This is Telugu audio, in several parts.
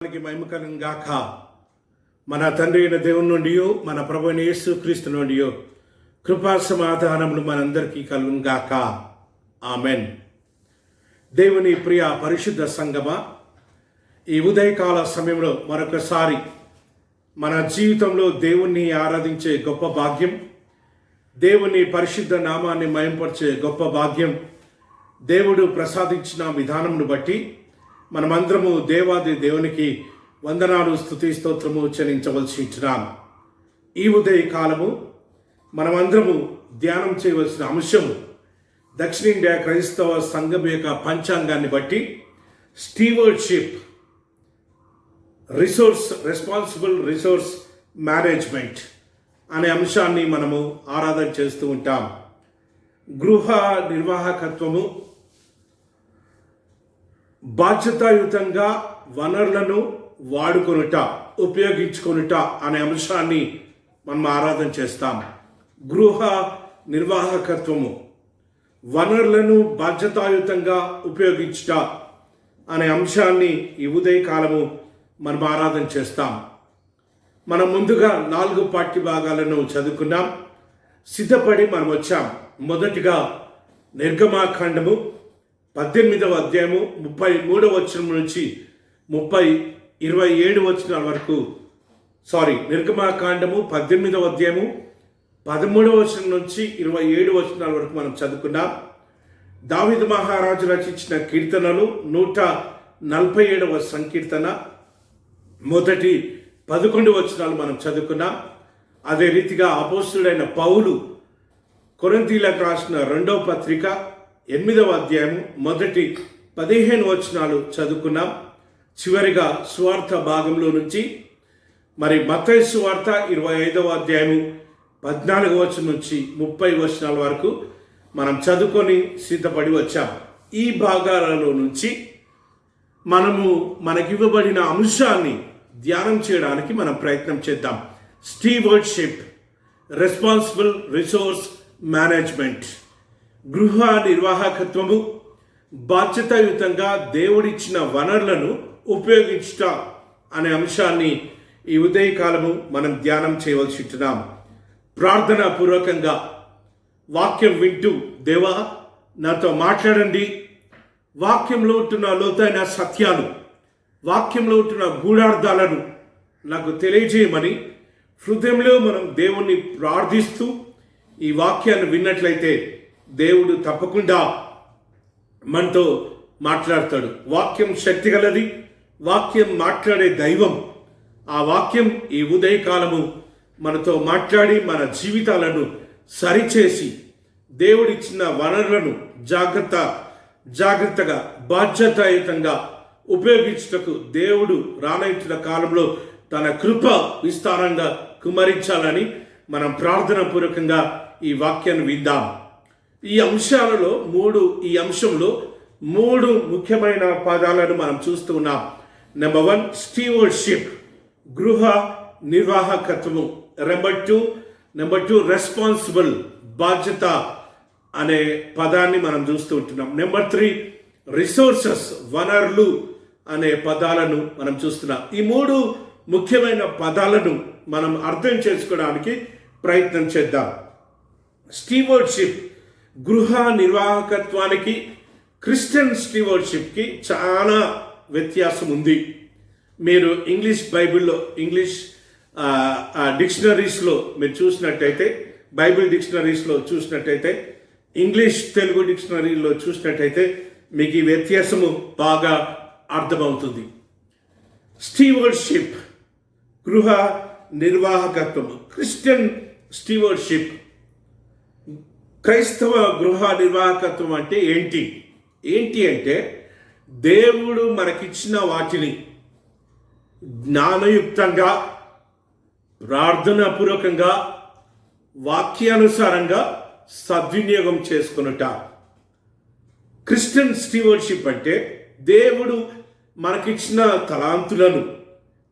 మహిమ కలుగును గాక. మన తండ్రి అయిన దేవుని నుండి మన ప్రభు అయిన యేసు క్రీస్తు నుండి కృపా సమాధానములు మనందరికీ కలుగును గాక. ఆమెన్. దేవుని ప్రియ పరిశుద్ధ సంగమా, ఈ ఉదయకాల సమయంలో మరొకసారి మన జీవితంలో దేవుణ్ణి ఆరాధించే గొప్ప భాగ్యం, దేవుని పరిశుద్ధ నామాన్ని మహింపరిచే గొప్ప భాగ్యం దేవుడు ప్రసాదించిన విధానమును బట్టి మనమందరము దేవాది దేవునికి వందనాలు, స్తుతి, స్తోత్రము చెల్లించవలసి ఉంటున్నాం. ఈ ఉదయ కాలము మనమందరము ధ్యానం చేయవలసిన అంశము దక్షిణ ఇండియా క్రైస్తవ సంఘం యొక్క పంచాంగాన్ని బట్టి స్టీవర్డ్షిప్, రెస్పాన్సిబుల్ రిసోర్స్ మేనేజ్మెంట్ అనే అంశాన్ని మనము ఆరాధన చేస్తూ ఉంటాం. గృహ నిర్వాహకత్వము, బాధ్యతాయుతంగా వనరులను వాడుకొనుట, ఉపయోగించుకొనుట అనే అంశాన్ని మనం ఆరాధన చేస్తాం. గృహ నిర్వాహకత్వము, వనరులను బాధ్యతాయుతంగా ఉపయోగించుట అనే అంశాన్ని ఈ ఉదయకాలము మనం ఆరాధన చేస్తాం. మనం ముందుగా 4 పాఠ్య భాగాలను చదువుకున్నాం, సిద్ధపడి మనం వచ్చాం. మొదటిగా నిర్గమాకాండము 18వ అధ్యాయము 33వ వచనం నుంచి 27 వచనాల వరకు, నిర్గమాకాండము 18వ అధ్యాయము 13వ వచనం నుంచి 27 వచనాల వరకు మనం చదువుకున్నాం. దావీదు మహారాజు రచించిన కీర్తనలు 147వ సంకీర్తన మొదటి 11 వచనాలు మనం చదువుకున్నాం. అదే రీతిగా అపోస్తుడైన పౌలు కొరింథీయులకు రాసిన 2వ పత్రిక 8వ అధ్యాయము మొదటి 15 వచనాలు చదువుకున్నాం. చివరిగా సువార్త భాగంలో నుంచి మత్తయి సువార్త 25వ అధ్యాయము 14వ వచనం నుంచి 30 వచనాల వరకు మనం చదువుకొని సిద్ధపడి వచ్చాం. ఈ భాగాలలో నుంచి మనకివ్వబడిన అంశాన్ని ధ్యానం చేయడానికి మనం ప్రయత్నం చేద్దాం. స్టీవర్డ్షిప్, రెస్పాన్సిబుల్ రిసోర్స్ మేనేజ్మెంట్, గృహ నిర్వాహకత్వము, బాధ్యతాయుతంగా దేవుడిచ్చిన వనరులను ఉపయోగించుట అనే అంశాన్ని ఈ ఉదయకాలము మనం ధ్యానం చేయవలసి ఉంటున్నాం. ప్రార్థనా పూర్వకంగా వాక్యం వింటూ, దేవా నాతో మాట్లాడండి, వాక్యంలో ఉంటున్న లోతైన సత్యాలు, వాక్యంలో ఉంటున్న గూఢార్థాలను నాకు తెలియజేయమని హృదయంలో మనం దేవుణ్ణి ప్రార్థిస్తూ ఈ వాక్యాన్ని విన్నట్లయితే దేవుడు తప్పకుండా మనతో మాట్లాడతాడు. వాక్యం శక్తి గలది, వాక్యం మాట్లాడే దైవం. ఆ వాక్యం ఈ ఉదయకాలము మనతో మాట్లాడి మన జీవితాలను సరిచేసి దేవుడిచ్చిన వనరులను జాగ్రత్తగా బాధ్యతాయుతంగా ఉపయోగించుటకు దేవుడు రానైతున్న కాలంలో తన కృప విస్తారంగా కుమరించాలని మనం ప్రార్థన పూర్వకంగా ఈ వాక్యాన్ని విందాం. ఈ అంశంలో 3 ముఖ్యమైన పదాలను మనం చూస్తూ ఉన్నాం. నెంబర్ 1 స్టీవర్డ్షిప్, గృహ నిర్వాహకత్వము. నెంబర్ 2 రెస్పాన్సిబుల్, బాధ్యత అనే పదాన్ని మనం చూస్తూ ఉంటున్నాం. నెంబర్ 3 రిసోర్సెస్, వనరులు అనే పదాలను మనం చూస్తున్నాం. ఈ 3 ముఖ్యమైన పదాలను మనం అర్థం చేసుకోవడానికి ప్రయత్నం చేద్దాం. స్టీవర్డ్షిప్, గృహ నిర్వాహకత్వానికి క్రిస్టియన్ స్టీవర్డ్షిప్కి చాలా వ్యత్యాసం ఉంది. మీరు ఇంగ్లీష్ డిక్షనరీస్లో మీరు చూసినట్టయితే, బైబిల్ డిక్షనరీస్లో చూసినట్టయితే, ఇంగ్లీష్ తెలుగు డిక్షనరీలో చూసినట్టయితే మీకు ఈ వ్యత్యాసము బాగా అర్థమవుతుంది. స్టీవర్డ్షిప్, గృహ నిర్వాహకత్వము. క్రిస్టియన్ స్టీవర్డ్షిప్, క్రైస్తవ గృహ నిర్వాహకత్వం అంటే ఏంటి అంటే దేవుడు మనకిచ్చిన వాటిని జ్ఞానయుక్తంగా, ప్రార్థనాపూర్వకంగా, వాక్యానుసారంగా సద్వినియోగం చేసుకొనుట. క్రిస్టియన్ స్టీవర్డ్షిప్ అంటే దేవుడు మనకిచ్చిన తలాంతులను,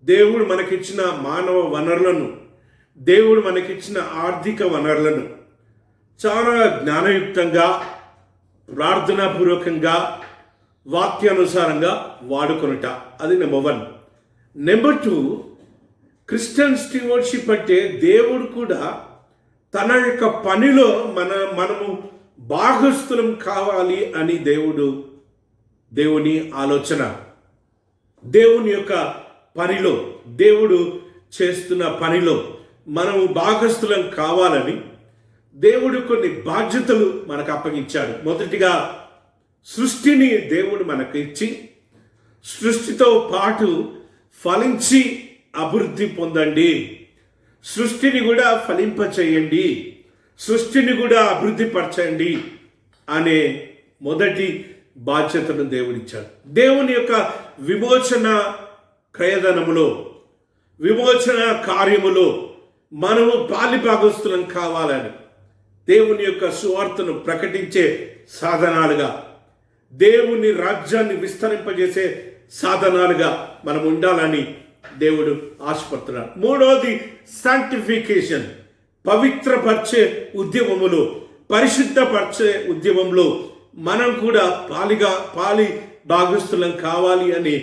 దేవుడు మనకిచ్చిన మానవ వనరులను, దేవుడు మనకిచ్చిన ఆర్థిక వనరులను చాలా జ్ఞానయుక్తంగా, ప్రార్థనాపూర్వకంగా, వాక్యానుసారంగా వాడుకొనుట. అది నెంబర్ 1. నెంబర్ 2, క్రిస్టియన్ స్టీవర్షిప్ అంటే దేవుడు కూడా తన యొక్క పనిలో మనము భాగస్థులం కావాలి అని దేవుని ఆలోచన. దేవుని యొక్క పనిలో, దేవుడు చేస్తున్న పనిలో మనము భాగస్థులం కావాలని దేవుడు కొన్ని బాధ్యతలు మనకు అప్పగించాడు. మొదటిగా సృష్టిని దేవుడు మనకు ఇచ్చి సృష్టితో పాటు ఫలించి అభివృద్ధి పొందండి, సృష్టిని కూడా ఫలింపచేయండి, సృష్టిని కూడా అభివృద్ధి పరచండి అనే మొదటి బాధ్యతను దేవుడిచ్చాడు. దేవుని యొక్క విమోచన క్రయధనములో, విమోచన కార్యములో మనము పాలిభాగస్తులం కావాలని దేవుని యొక్క సువార్తను ప్రకటించే సాధనాలుగా, దేవుని రాజ్యాన్ని విస్తరింపజేసే సాధనాలుగా మనం ఉండాలని దేవుడు ఆశపడుతున్నాడు. మూడవది శాంక్టిఫికేషన్, పవిత్రపరిచే ఉద్యమములో, పరిశుద్ధపరిచే ఉద్యమంలో మనం కూడా పాలి భాగస్తులం కావాలి అని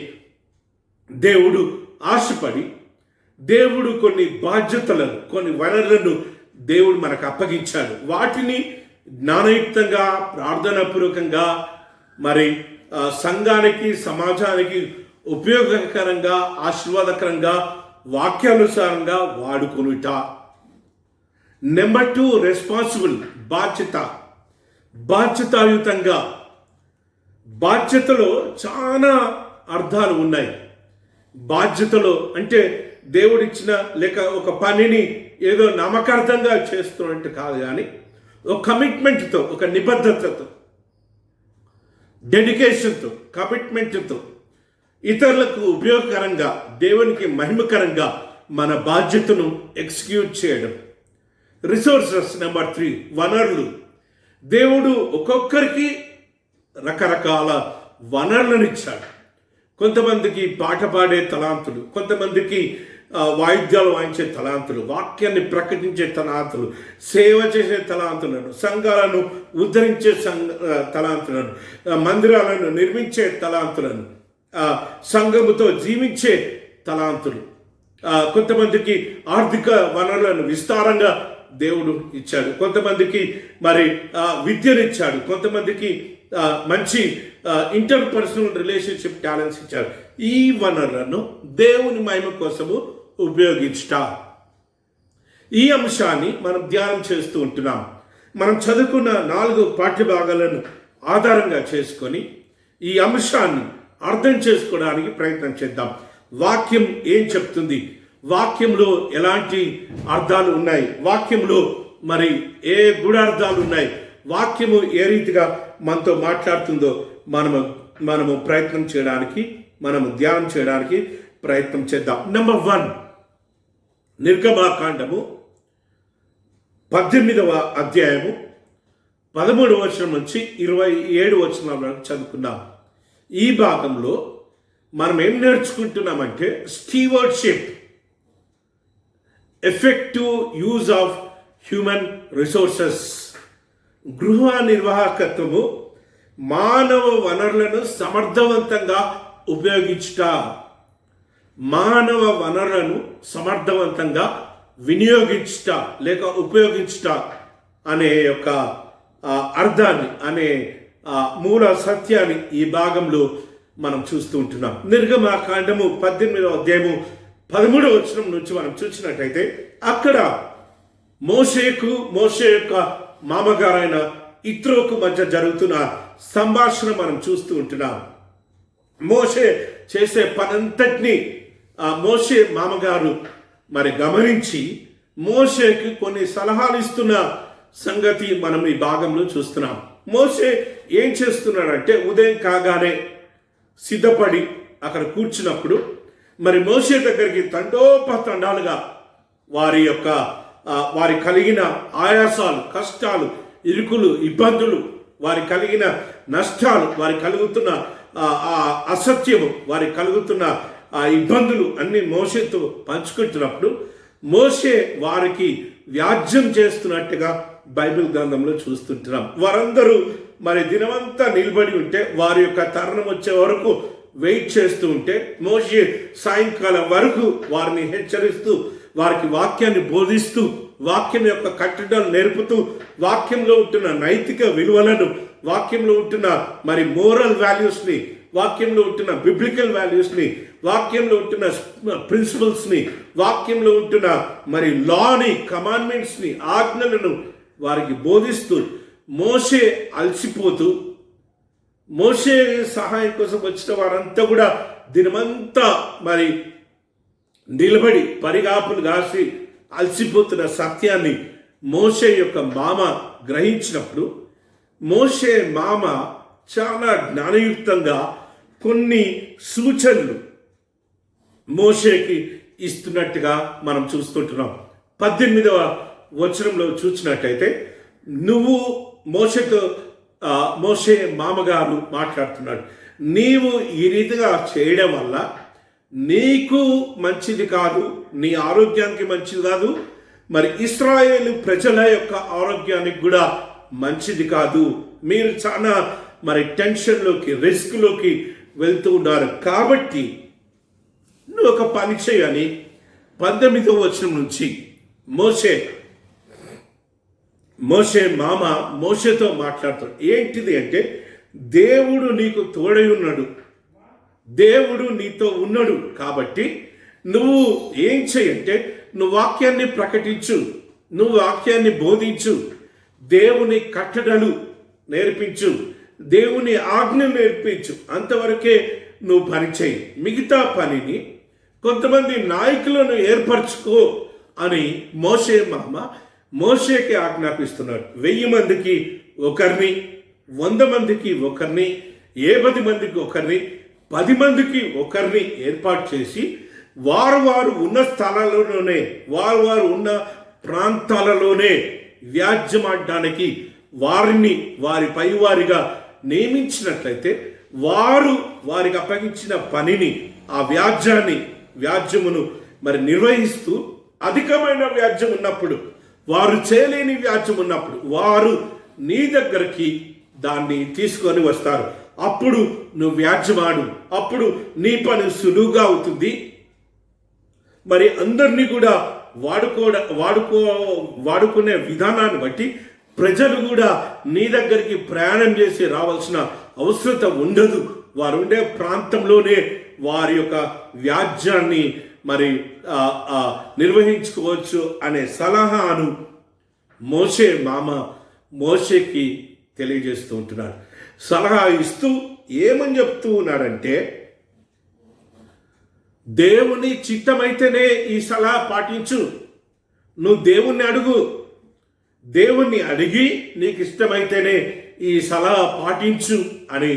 దేవుడు ఆశపడి దేవుడు కొన్ని బాధ్యతలను, కొన్ని వనరులను దేవుడు మనకు అప్పగించాడు. వాటిని జ్ఞానయుక్తంగా, ప్రార్థనాపూర్వకంగా, మరి సంఘానికి, సమాజానికి ఉపయోగకరంగా, ఆశీర్వాదకరంగా, వాక్యానుసారంగా వాడుకొనుట. నెంబర్ 2, రెస్పాన్సిబుల్, బాధ్యతాయుతంగా. బాధ్యతలో చాలా అర్థాలు ఉన్నాయి. బాధ్యతలో అంటే దేవుడిచ్చిన లేక ఒక పనిని ఏదో నామకార్థంగా చేస్తున్నట్టు కాదు, కానీ ఒక కమిట్మెంట్తో, ఒక నిబద్ధతతో, డెడికేషన్తో, కమిట్మెంట్తో ఇతరులకు ఉపయోగకరంగా, దేవునికి మహిమకరంగా మన బాధ్యతను ఎగ్జిక్యూట్ చేయడం. రిసోర్సెస్. నెంబర్ 3, వనరులు. దేవుడు ఒక్కొక్కరికి రకరకాల వనరులను ఇచ్చాడు. కొంతమందికి పాట పాడే తలాంతులు, కొంతమందికి వాయిద్యాలు వాయించే తలాంతులు, వాక్యాన్ని ప్రకటించే తలాంతులు, సేవ చేసే తలాంతులను, సంఘాలను ఉద్ధరించే తలాంతులను, మందిరాలను నిర్మించే తలాంతులను, సంఘముతో జీవించే తలాంతులు. కొంతమందికి ఆర్థిక వనరులను విస్తారంగా దేవుడు ఇచ్చాడు. కొంతమందికి మరి విద్యనిచ్చాడు. కొంతమందికి మంచి ఇంటర్పర్సనల్ రిలేషన్షిప్ టాలెంట్స్ ఇచ్చాడు. ఈ వనరులను దేవుని మహిమ కోసము ఉపయోగించుట. ఈ అంశాన్ని మనం ధ్యానం చేస్తూ ఉంటున్నాం. మనం చదువుకున్న 4 పాఠ్యభాగాలను ఆధారంగా చేసుకొని ఈ అంశాన్ని అర్థం చేసుకోవడానికి ప్రయత్నం చేద్దాం. వాక్యం ఏం చెప్తుంది, వాక్యంలో ఎలాంటి అర్థాలు ఉన్నాయి, వాక్యంలో మరి ఏ గూఢార్థాలు ఉన్నాయి, వాక్యము ఏ రీతిగా మనతో మాట్లాడుతుందో మనము ప్రయత్నం చేయడానికి, మనము ధ్యానం చేయడానికి ప్రయత్నం చేద్దాం. నెంబర్ 1, నిర్గమాకాండము 18వ అధ్యాయము 13వ వచనం నుంచి 27వ వచనం వరకు చదువుకున్నాం. ఈ భాగంలో మనం ఏం నేర్చుకుంటున్నామంటే stewardship, effective use of human resources. గృహ నిర్వాహకత్వము, మానవ వనరులను సమర్థవంతంగా ఉపయోగించుట, మానవ వనరులను సమర్థవంతంగా వినియోగించుట లేక ఉపయోగించుట అనే యొక్క అర్థాన్ని, అనే మూల సత్యాన్ని ఈ భాగంలో మనం చూస్తూ ఉంటున్నాం. నిర్గమాకాండము 18వ అధ్యాయము 13వ వచనం నుంచి మనం చూసినట్టయితే అక్కడ మోషే యొక్క మామగారైన ఇత్రోకు మధ్య జరుగుతున్న సంభాషణ మనం చూస్తూ ఉంటున్నాం. మోషే చేసే పనంతటినీ మోషే మామగారు మరి గమనించి మోషేకి కొన్ని సలహాలు ఇస్తున్న సంగతి మనం ఈ భాగంలో చూస్తున్నాం. మోషే ఏం చేస్తున్నాడంటే ఉదయం కాగానే సిద్ధపడి అక్కడ కూర్చున్నప్పుడు మరి మోషే దగ్గరికి తండోపతండాలుగా వారి కలిగిన ఆయాసాలు, కష్టాలు, ఇరుకులు, ఇబ్బందులు, వారి కలిగిన నష్టాలు, వారి కలుగుతున్న అసత్యము, వారి కలుగుతున్న ఇబ్బందులు అన్ని మోషేతో పంచుకుంటున్నప్పుడు మోషే వారికి వ్యాజ్యం చేస్తున్నట్టుగా బైబిల్ గ్రంథంలో చూస్తుంటున్నాం. వారందరూ మరి దినమంతా నిలబడి ఉంటే వారి యొక్క తరుణం వచ్చే వరకు వెయిట్ చేస్తూ ఉంటే మోషే సాయంకాలం వరకు వారిని హెచ్చరిస్తూ వారికి వాక్యాన్ని బోధిస్తూ వాక్యం యొక్క కట్టడలు నేర్పుతూ వాక్యంలో ఉంటున్న నైతిక విలువలను వాక్యంలో ఉంటున్న మరి మోరల్ వాల్యూస్ని వాక్యంలో ఉంటున్న బిబ్లికల్ వాల్యూస్ని వాక్యంలో ఉంటున్న ప్రిన్సిపల్స్ని వాక్యంలో ఉంటున్న మరి లాని కమాండ్మెంట్స్ని ఆజ్ఞలను వారికి బోధిస్తూ మోషే అలసిపోతూ మోషే సహాయం కోసం వచ్చిన వారంతా కూడా దినమంతా మరి నిలబడి పరిగాపులు కాసి అలసిపోతున్న సత్యాన్ని మోషే యొక్క మామ గ్రహించినప్పుడు మోషే మామ చాలా జ్ఞానయుక్తంగా కొన్ని సూచనలు మోషేకి ఇస్తున్నట్టుగా మనం చూస్తుంటున్నాం. 18వ వచనంలో చూసినట్టయితే నువ్వు మోషే మామగారు మాట్లాడుతున్నాడు, నీవు ఈ రీతిగా చేయడం వల్ల నీకు మంచిది కాదు, నీ ఆరోగ్యానికి మంచిది కాదు, మరి ఇశ్రాయేలు ప్రజల యొక్క ఆరోగ్యానికి కూడా మంచిది కాదు. మీరు చాలా మరి టెన్షన్లోకి రిస్క్లోకి వెళ్తూ ఉన్నారు. కాబట్టి నువ్వు ఒక పని చేయని 19వ వచనం నుంచి మోషే మామ మోషేతో మాట్లాడుతాడు. ఏంటిది అంటే దేవుడు నీకు తోడై ఉన్నాడు, దేవుడు నీతో ఉన్నాడు. కాబట్టి నువ్వు ఏం చేయంటే నువ్వు వాక్యాన్ని ప్రకటించు, నువ్వు వాక్యాన్ని బోధించు, దేవుని కట్టడలు నేర్పించు, దేవుని ఆజ్ఞ నేర్పించు. అంతవరకే నువ్వు పని చేయి. మిగతా పనిని కొంతమంది నాయకులను ఏర్పరచుకో అని మోషే మామ మోషేకి ఆజ్ఞాపిస్తున్నాడు. 1000 మందికి ఒకరిని, 100 మందికి ఒకరిని, 50 మందికి ఒకరిని, 10 మందికి ఒకరిని ఏర్పాటు చేసి వారు ఉన్న స్థలాల్లోనే వారు ఉన్న ప్రాంతాలలోనే వ్యాజ్యమాడడానికి వారి పైవారిగా నియమించినట్లయితే వారికి అప్పగించిన పనిని ఆ వ్యాజ్యమును మరి నిర్వహిస్తూ అధికమైన వ్యాజ్యం ఉన్నప్పుడు వారు చేయలేని వ్యాజ్యం ఉన్నప్పుడు వారు నీ దగ్గరికి దాన్ని తీసుకొని వస్తారు. అప్పుడు నువ్వు వ్యాజ్యమాడు, అప్పుడు నీ పని సులువుగా అవుతుంది. మరి అందరినీ కూడా వాడుకునే విధానాన్ని బట్టి ప్రజలు కూడా నీ దగ్గరికి ప్రయాణం చేసి రావాల్సిన అవసరం ఉండదు. వారు ఉండే ప్రాంతంలోనే వారి యొక్క వ్యాజ్యాన్ని మరి నిర్వహించుకోవచ్చు అనే సలహాను మోషే మామ మోషేకి తెలియజేస్తూ ఉంటున్నాడు. సలహా ఇస్తూ ఏమని చెప్తూ ఉన్నాడంటే, దేవుని చిత్తమైతేనే ఈ సలహా పాటించు, నువ్వు దేవుణ్ణి అడిగి నీకు ఇష్టమైతేనే ఈ సలహా పాటించు అని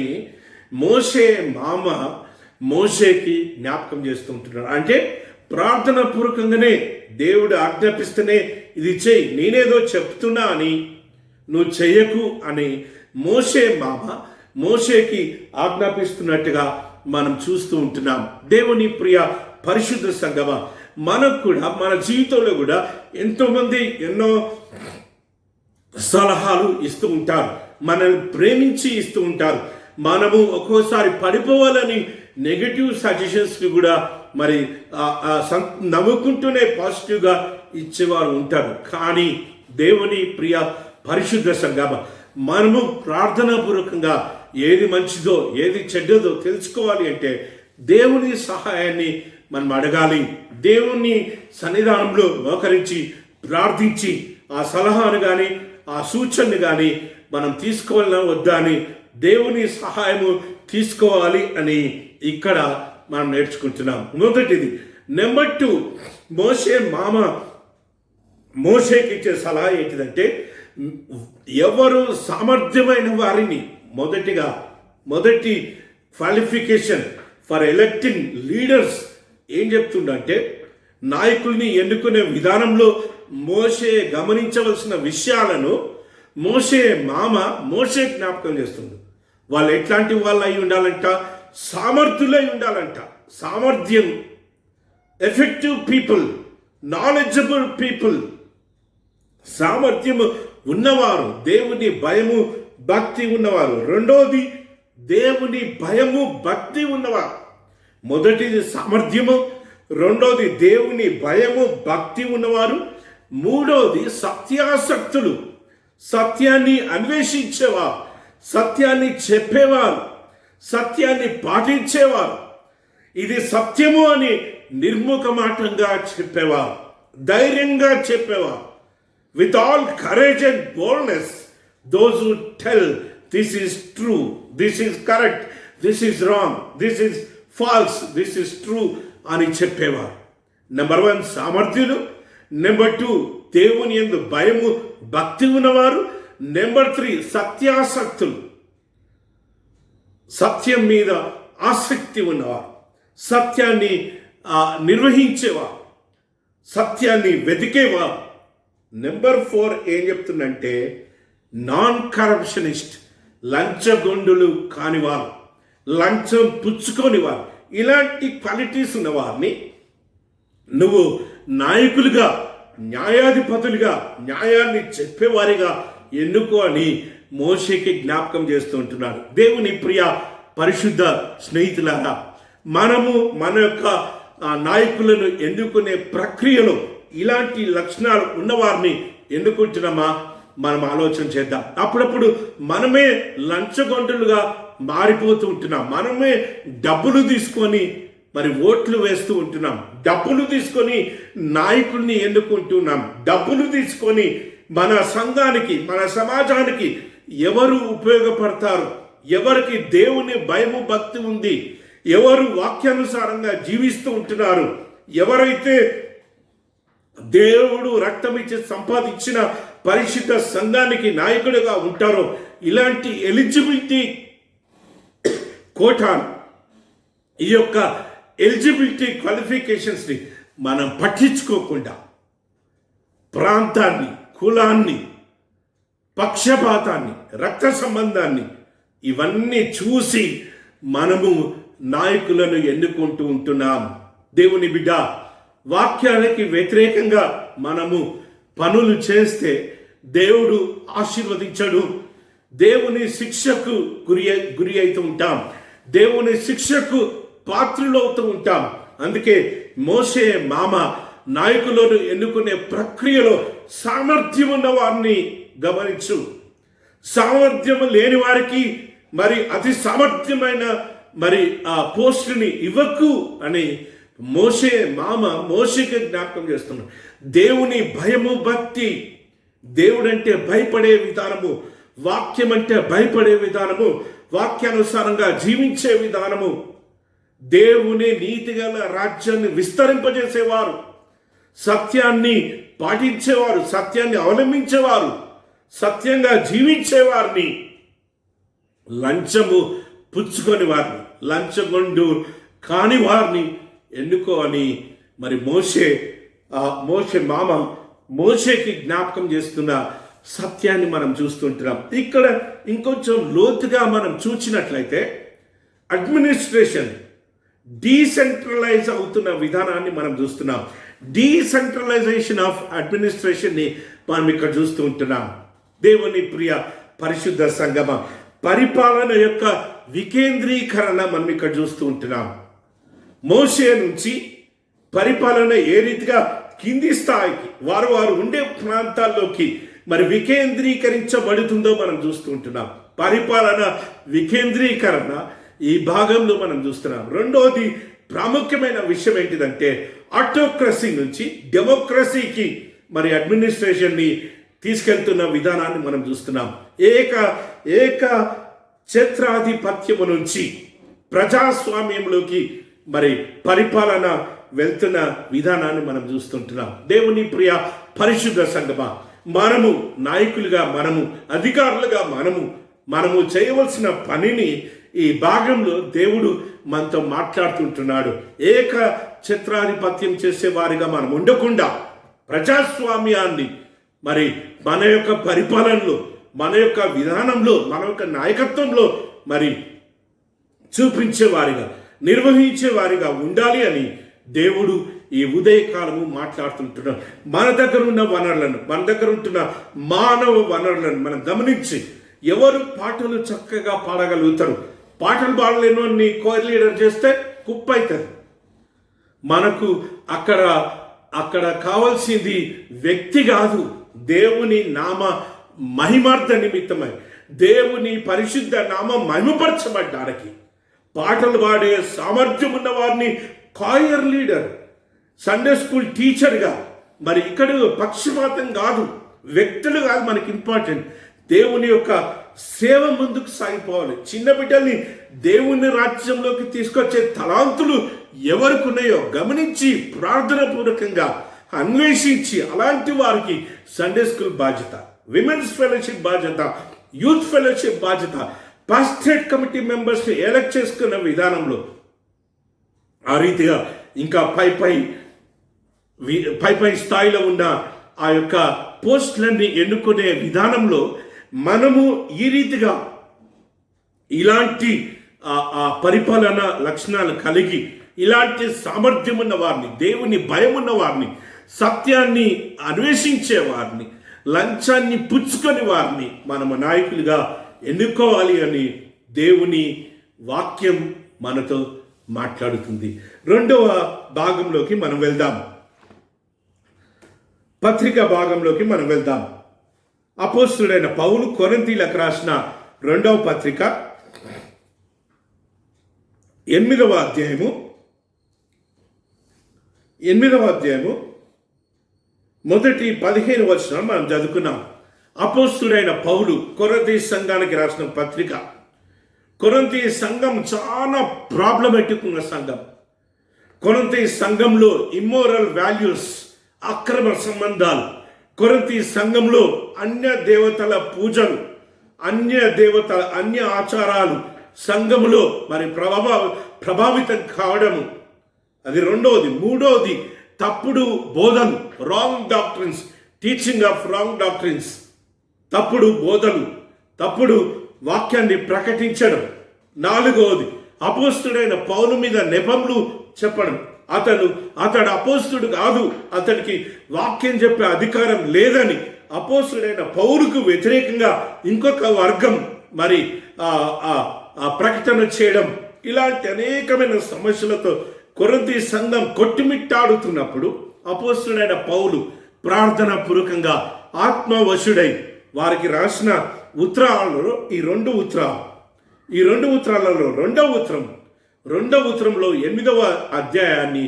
మోషే మామ మోషేకి జ్ఞాపకం చేస్తూ ఉంటున్నాడు. అంటే ప్రార్థన పూర్వకంగానే దేవుడు ఆజ్ఞాపిస్తేనే ఇది చెయ్యి, నేనేదో చెప్తున్నా అని నువ్వు చెయ్యకు అని మోషే మామ మోషేకి ఆజ్ఞాపిస్తున్నట్టుగా మనం చూస్తూ ఉంటున్నాం. దేవుని ప్రియ పరిశుద్ధ సంగమ, మనకు కూడా మన జీవితంలో కూడా ఎంతోమంది ఎన్నో సలహాలు ఇస్తూ ఉంటారు, మనల్ని ప్రేమించి ఇస్తూ ఉంటారు. మనము ఒక్కోసారి పడిపోవాలని నెగటివ్ సజెషన్స్ని కూడా మరి నవ్వుకుంటూనే పాజిటివ్గా ఇచ్చేవారు ఉంటారు. కానీ దేవుని ప్రియ పరిశుద్ధ సంగమ, మనము ప్రార్థనాపూర్వకంగా ఏది మంచిదో ఏది చెడ్డదో తెలుసుకోవాలి అంటే దేవుని సహాయాన్ని మనం అడగాలి. దేవుని సన్నిధానంలో మోకరించి ప్రార్థించి ఆ సలహాను కానీ ఆ సూచనను కానీ మనం తీసుకోవాలన్నా వద్దా అని దేవుని సహాయము తీసుకోవాలి అని ఇక్కడ మనం నేర్చుకుంటున్నాం. మొదటిది. నెంబర్ 2, మోషే మామ మోషేకి ఇచ్చే సలహా ఏంటిదంటే, ఎవరు సామర్థ్యమైన వారిని మొదటి క్వాలిఫికేషన్ ఫర్ ఎలక్టింగ్ లీడర్స్ ఏం చెప్తుండంటే, నాయకుల్ని ఎన్నుకునే విధానంలో మోషే గమనించవలసిన విషయాలను మోషే మామ మోషే జ్ఞాపకం చేస్తుంది. వాళ్ళు ఎట్లాంటి వాళ్ళు అయి ఉండాలంట, సామర్థ్యులై ఉండాలంట. సామర్థ్యం, ఎఫెక్టివ్ పీపుల్, నాలెడ్జబుల్ పీపుల్, సామర్థ్యము ఉన్నవారు, దేవుని భయము భక్తి ఉన్నవారు. రెండోది దేవుని భయము భక్తి ఉన్నవారు. మొదటిది సామర్థ్యము, రెండోది దేవుని భయము భక్తి ఉన్నవారు, మూడోది సత్యాసక్తులు, సత్యాన్ని అన్వేషించేవారు, సత్యాన్ని చెప్పేవారు, సత్యాన్ని పాటించేవారు. ఇది సత్యము అని నిర్ముఖమాటంగా చెప్పేవారు, ధైర్యంగా చెప్పేవారు. With all courage and boldness those who tell this is true, this is correct, this is wrong, this is false, this is true అని చెప్పేవారు. నెంబర్ 1 సామర్థ్యులు, నెంబర్ 2 దేవుని యందు భయము భక్తి ఉన్నవారు, నెంబర్ 3 సత్యాసక్తులు, సత్యం మీద ఆసక్తి ఉన్నవారు, సత్యాన్ని నిర్వహించేవారు, సత్యాన్ని వెతికేవారు. నెంబర్ 4 ఏం చెప్తుందంటే నాన్ కరప్షనిస్ట్, లంచగొండులు కానివారు, లంచం పుచ్చుకోనివారు. ఇలాంటి క్వాలిటీస్ ఉన్నవారిని నువ్వు నాయకులుగా, న్యాయాధిపతులుగా, న్యాయాన్ని చెప్పేవారిగా ఎన్నుకో అని మోషేకి జ్ఞాపకం చేస్తూ ఉంటున్నాడు. దేవుని ప్రియ పరిశుద్ధ స్నేహితులారా, మనము మన యొక్క నాయకులను ఎన్నుకునే ప్రక్రియలో ఇలాంటి లక్షణాలు ఉన్నవారిని ఎన్నుకుంటున్నామా మనం ఆలోచన చేద్దాం. అప్పుడప్పుడు మనమే లంచగొండులుగా మారిపోతూ ఉంటున్నాం. మనమే డబ్బులు తీసుకొని మరి ఓట్లు వేస్తూ ఉంటున్నాం. డబ్బులు తీసుకొని నాయకుల్ని ఎన్నుకుంటున్నాం. డబ్బులు తీసుకొని మన సంఘానికి, మన సమాజానికి ఎవరు ఉపయోగపడతారు, ఎవరికి దేవుని భయము భక్తి ఉంది, ఎవరు వాక్యానుసారంగా జీవిస్తూ ఉంటున్నారు, ఎవరైతే దేవుడు రక్తం ఇచ్చి సంపాదించిన పరిశుద్ధ సంఘానికి నాయకుడిగా ఉంటారో, ఇలాంటి ఎలిజిబిలిటీ కోటా, ఈ యొక్క ఎలిజిబిలిటీ క్వాలిఫికేషన్స్ని మనం పట్టించుకోకుండా ప్రాంతాన్ని, కులాన్ని, పక్షపాతాన్ని, రక్త సంబంధాన్ని ఇవన్నీ చూసి మనము నాయకులను ఎన్నుకుంటూ ఉంటున్నాం. దేవుని బిడ్డ, వాక్యానికి వ్యతిరేకంగా మనము పనులు చేస్తే దేవుడు ఆశీర్వదించడు. దేవుని శిక్షకు గురి అవుతూ ఉంటాం. దేవుని శిక్షకు పాత్రులవుతూ ఉంటాం. అందుకే మోషే మామ నాయకులను ఎన్నుకునే ప్రక్రియలో సామర్థ్యం ఉన్న వారిని గమనించు. సామర్థ్యం లేని వారికి మరి అతి సామర్థ్యమైన మరి ఆ పోస్టుని ఇవ్వకు అని మోషే మామ మోషేకి జ్ఞాపకం చేస్తున్నాడు. దేవుని భయము భక్తి, దేవుడంటే భయపడే విధానము, వాక్యం అంటే భయపడే విధానము, వాక్యానుసారంగా జీవించే విధానము, దేవుని నీతిగల రాజ్యాన్ని విస్తరింపజేసేవారు, సత్యాన్ని పాటించేవారు, సత్యాన్ని అవలంబించేవారు, సత్యంగా జీవించేవారిని, లంచము పుచ్చుకొని వారిని, లంచగొండు కాని వారిని ఎన్నుకోని మరి మోషే మామ మోషేకి జ్ఞాపకం చేస్తున్న సత్యాన్ని మనం చూస్తుంటున్నాం. ఇక్కడ ఇంకొంచెం లోతుగా మనం చూసినట్లయితే అడ్మినిస్ట్రేషన్ డీసెంట్రలైజ్ అవుతున్న విధానాన్ని మనం చూస్తున్నాం. డీసెంట్రలైజేషన్ ఆఫ్ అడ్మినిస్ట్రేషన్ని మనం ఇక్కడ చూస్తూ ఉంటున్నాం. దేవుని ప్రియ పరిశుద్ధ సంగమ, పరిపాలన యొక్క వికేంద్రీకరణ మనం ఇక్కడ చూస్తూ ఉంటున్నాం. మోషే నుంచి పరిపాలన ఏ రీతిగా కింది స్థాయికి వారు ఉండే ప్రాంతాల్లోకి మరి వికేంద్రీకరించబడుతుందో మనం చూస్తూ ఉంటున్నాం. పరిపాలన వికేంద్రీకరణ ఈ భాగంలో మనం చూస్తున్నాం. రెండోది ప్రాముఖ్యమైన విషయం ఏంటిదంటే ఆటోక్రసీ నుంచి డెమోక్రసీకి మరి అడ్మినిస్ట్రేషన్ని తీసుకెళ్తున్న విధానాన్ని మనం చూస్తున్నాం. ఏక ఛత్రాధిపత్యము నుంచి ప్రజాస్వామ్యంలోకి మరి పరిపాలన వెళ్తున్న విధానాన్ని మనం చూస్తుంటున్నాం. దేవుని ప్రియ పరిశుద్ధ సంగమా, మనము నాయకులుగా, మనము అధికారులుగా, మనము చేయవలసిన పనిని ఈ భాగంలో దేవుడు మనతో మాట్లాడుతుంటున్నాడు. ఏక ఛత్రాధిపత్యం చేసే వారిగా మనం ఉండకుండా ప్రజాస్వామ్యాన్ని మరి మన యొక్క పరిపాలనలో, మన యొక్క విధానంలో, మన యొక్క నాయకత్వంలో మరి చూపించేవారిగా, నిర్వహించేవారిగా ఉండాలి అని దేవుడు ఈ ఉదయకాలము మాట్లాడుతుంటున్నాడు. మన దగ్గర ఉన్న వనరులను, మన దగ్గర ఉంటున్న మానవ వనరులను మనం గమనించి ఎవరు పాటలు చక్కగా పాడగలుగుతారు, పాటలు పాడలేని కోర్ లీడర్ చేస్తే కుప్ప అవుతుంది. మనకు అక్కడ కావాల్సింది వ్యక్తి కాదు, దేవుని నామ మహిమార్థ నిమిత్తమై, దేవుని పరిశుద్ధ నామ మహిమపరచబడ్డానికి పాటలు పాడే సామర్థ్యం ఉన్న వారిని కాయర్ లీడర్, సండే స్కూల్ టీచర్గా. మరి ఇక్కడ పక్షపాతం కాదు, వ్యక్తులు కాదు మనకి ఇంపార్టెంట్. దేవుని యొక్క సేవ ముందుకు సాగిపోవాలి. చిన్న బిడ్డల్ని దేవుని రాజ్యంలోకి తీసుకొచ్చే తలాంతులు ఎవరికి ఉన్నాయో గమనించి ప్రార్థన పూర్వకంగా అన్వేషించి అలాంటి వారికి సండే స్కూల్ బాధ్యత, విమెన్స్ ఫెలోషిప్ బాధ్యత, యూత్ ఫెలోషిప్ బాధ్యత, పాస్టరేట్ కమిటీ మెంబర్స్ ఎలక్ట్ చేసుకున్న విధానంలో ఆ రీతిగా ఇంకా పై స్థాయిలో ఉన్న ఆ యొక్క పోస్టులన్నీ ఎన్నుకునే విధానంలో మనము ఈ రీతిగా ఇలాంటి పరిపాలన లక్షణాలు కలిగి, ఇలాంటి సామర్థ్యం ఉన్న వారిని, దేవుని భయం ఉన్న వారిని, సత్యాన్ని అన్వేషించే వారిని, లంచాన్ని పుచ్చుకొని వారిని మనము నాయకులుగా ఎన్నుకోవాలి అని దేవుని వాక్యం మనతో మాట్లాడుతుంది. రెండవ భాగంలోకి మనం వెళ్దాం. పత్రిక భాగంలోకి మనం వెళ్దాం. అపోస్తుడైన పౌలు కొరింథీయులకు రాసిన రెండవ పత్రిక 8వ అధ్యాయము మొదటి 15 వచనం మనం చదువుకున్నాం. అపోస్తుడైన పౌలు కొరింథీ సంఘానికి రాసిన పత్రిక. కొరింథీ సంఘం చాలా ప్రాబ్లమేటిక్ ఉన్న సంఘం. కొరింథీ సంఘంలో ఇమ్మోరల్ వాల్యూస్, అక్రమ సంబంధాలు, కొరింథీ సంఘంలో అన్య దేవతల పూజలు, అన్య ఆచారాలు సంఘములో మరి ప్రభావితం కావడము, అది రెండవది. మూడవది తప్పుడు బోధలు, wrong doctrines, teaching of wrong doctrines, తప్పుడు బోధలు, తప్పుడు వాక్యాన్ని ప్రకటించడం. నాలుగవది అపోస్తుడైన పౌలు మీద నెపములు చెప్పడం. అతడు అపోస్తుడు కాదు, అతడికి వాక్యం చెప్పే అధికారం లేదని అపోస్తుడైన పౌలుకు వ్యతిరేకంగా ఇంకొక వర్గం మరి ప్రకటన చేయడం. ఇలాంటి అనేకమైన సమస్యలతో కొరింథీ సంఘం కొట్టుమిట్టాడుతున్నప్పుడు అపోస్తుడైన పౌలు ప్రార్థన పూర్వకంగా ఆత్మవశుడై వారికి రాసిన ఉత్తరాలలో ఈ రెండు ఉత్తరాలలో రెండవ ఉత్తరంలో 8వ అధ్యాయాన్ని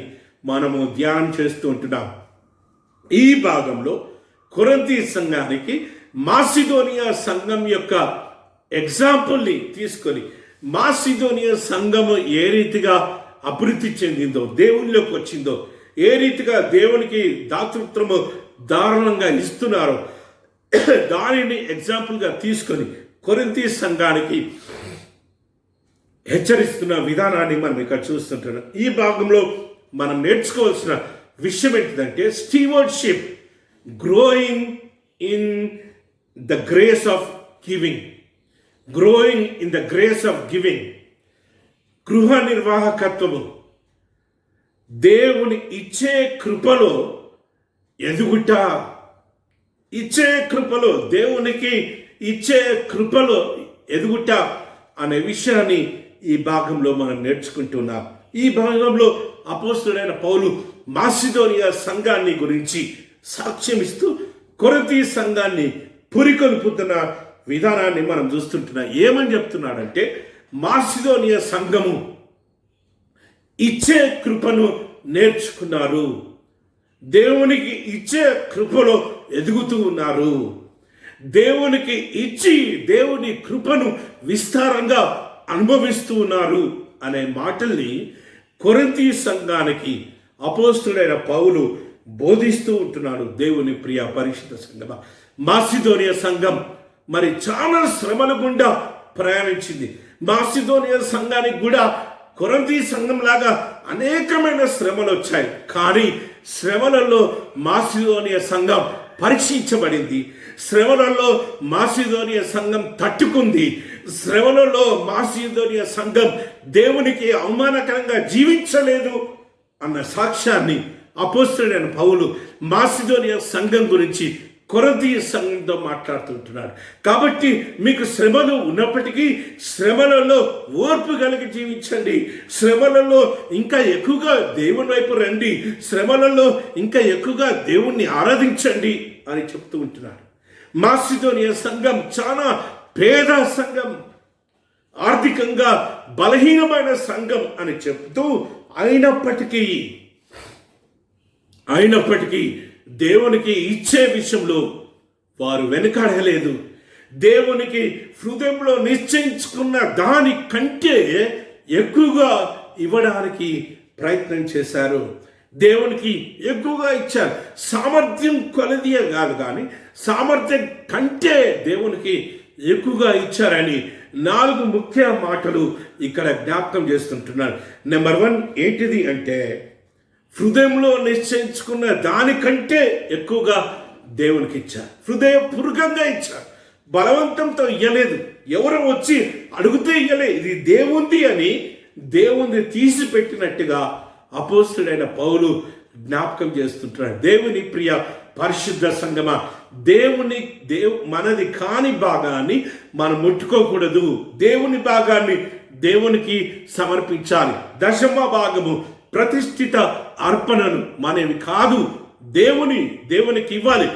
మనము ధ్యానం చేస్తూ ఉంటున్నాం. ఈ భాగంలో కొరింథీ సంఘానికి మాసిదోనియా సంఘం యొక్క ఎగ్జాంపుల్ని తీసుకొని, మాసిదోనియా సంఘము ఏ రీతిగా అభివృద్ధి చెందిందో, దేవునిలోకి వచ్చిందో, ఏ రీతిగా దేవునికి దాతృత్వము దారుణంగా ఇస్తున్నారో దానిని ఎగ్జాంపుల్గా తీసుకొని కొరింథీ సంఘానికి హెచ్చరిస్తున్న విధానాన్ని మనం ఇక్కడ చూస్తుంటున్నాం. ఈ భాగంలో మనం నేర్చుకోవాల్సిన విషయం ఏంటిదంటే stewardship, growing in the grace of giving. గృహ నిర్వాహకత్వము, దేవుని ఇచ్చే కృపలో ఎదుగుట, దేవునికి ఇచ్చే కృపలో ఎదుగుట అనే విషయాన్ని ఈ భాగంలో మనం నేర్చుకుంటున్నాం. ఈ భాగంలో అపోస్తుడైన పౌలు మాసిదోనియా సంఘాన్ని గురించి సాక్ష్యం ఇస్తూ కొరింథీ సంఘాన్ని పురికొల్పుతున్న విధానాన్ని మనం చూస్తుంటున్నాం. ఏమని చెప్తున్నాడంటే, మాసిదోనియా సంఘము ఇచ్చే కృపను నేర్చుకున్నారు, దేవునికి ఇచ్చే కృపలో ఎదుగుతూ ఉన్నారు, దేవునికి ఇచ్చి దేవుని కృపను విస్తారంగా అనుభవిస్తూ ఉన్నారు అనే మాటల్ని కొరింథీ సంఘానికి అపోస్తుడైన పౌలు బోధిస్తూ ఉంటున్నాడు. దేవుని ప్రియ పరిశుద్ధ సంఘమా, మాసిదోనియా సంఘం మరి చాలా శ్రమల గుండా ప్రయాణించింది. మాసిదోనియా సంఘానికి కూడా కొరింథీ సంఘం లాగా అనేకమైన శ్రమలు వచ్చాయి. కానీ శ్రమలలో మాసిదోనియా సంఘం పరీక్షించబడింది. శ్రమలలో మాసిదోనియా సంఘం తట్టుకుంది. శ్రమలలో మాసిదోనియా సంఘం దేవునికి అవమానకరంగా జీవించలేదు అన్న సాక్ష్యాన్ని అపోస్తలుడైన పౌలు మాసిదోనియా సంఘం గురించి కొరింథీ సంఘంతో మాట్లాడుతుంటున్నాడు. కాబట్టి మీకు శ్రమలు ఉన్నప్పటికీ శ్రమలలో ఓర్పు కలిగి జీవించండి, శ్రమలలో ఇంకా ఎక్కువగా దేవుని వైపు రండి, శ్రమలలో ఇంకా ఎక్కువగా దేవుణ్ణి ఆరాధించండి అని చెప్తూ ఉంటున్నాడు. మాసిదోనియా సంఘం చాలా పేద సంఘం, ఆర్థికంగా బలహీనమైన సంఘం అని చెప్తూ అయినప్పటికీ దేవునికి ఇచ్చే విషయంలో వారు వెనుకాడలేదు. దేవునికి హృదయంలో నిశ్చయించుకున్న దానికంటే ఎక్కువగా ఇవ్వడానికి ప్రయత్నం చేశారు. దేవునికి ఎక్కువగా ఇచ్చారు. సామర్థ్యం కొలది కాదు, కానీ సామర్థ్యం కంటే దేవునికి ఎక్కువగా ఇచ్చారని 4 ముఖ్య మాటలు ఇక్కడ జ్ఞాపకం చేస్తుంటున్నారు. నెంబర్ 1 ఏంటిది అంటే, హృదయంలో నిశ్చయించుకున్న దానికంటే ఎక్కువగా దేవునికి ఇచ్చారు. హృదయపూర్వకంగా ఇచ్చారు, బలవంతంతో ఇయ్యలేదు, ఎవరో వచ్చి అడిగితే ఇయ్యలే, ఇది దేవుంది అని దేవుని తీసి పెట్టినట్టుగా అపోస్తలుడైన పౌలు జ్ఞాపకం చేస్తుంటున్నాడు. దేవుని ప్రియ పరిశుద్ధ సంగమా, మనది కాని భాగాన్ని మనం ముట్టుకోకూడదు. దేవుని భాగాన్ని దేవునికి సమర్పించాలి. దశమ భాగము ప్రతిష్ఠిత అర్పణను మనవి కాదు, దేవునికి ఇవ్వాలి.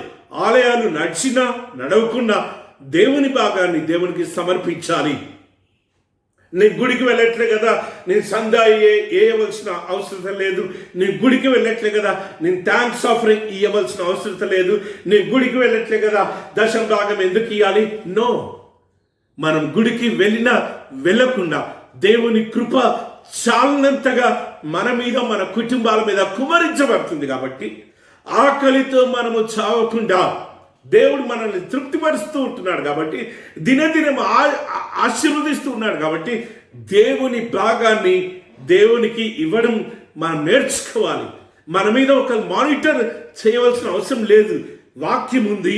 ఆలయాలు నడిచినా నడవకుండా దేవుని భాగాన్ని దేవునికి సమర్పించాలి. నేను గుడికి వెళ్ళట్లే కదా, నేను సందా వేయవలసిన అవసరం లేదు. నేను గుడికి వెళ్ళట్లే కదా, నేను థ్యాంక్స్ ఆఫరింగ్ ఇవ్వవలసిన అవసరం లేదు. నేను గుడికి వెళ్ళట్లే కదా, దశమ భాగం ఎందుకు ఇవ్వాలి? నో, మనం గుడికి వెళ్ళకుండా దేవుని కృప చాలినంతగా మన మీద, మన కుటుంబాల మీద కుమరించబడుతుంది. కాబట్టి ఆకలితో మనము చావకుండా దేవుడు మనల్ని తృప్తిపరుస్తూ ఉంటున్నాడు. కాబట్టి దినదినం ఆశీర్వదిస్తూ ఉన్నాడు. కాబట్టి దేవుని భాగాన్ని దేవునికి ఇవ్వడం మనం నేర్చుకోవాలి. మన మీద ఒక మానిటర్ చేయవలసిన అవసరం లేదు. వాక్యం ఉంది,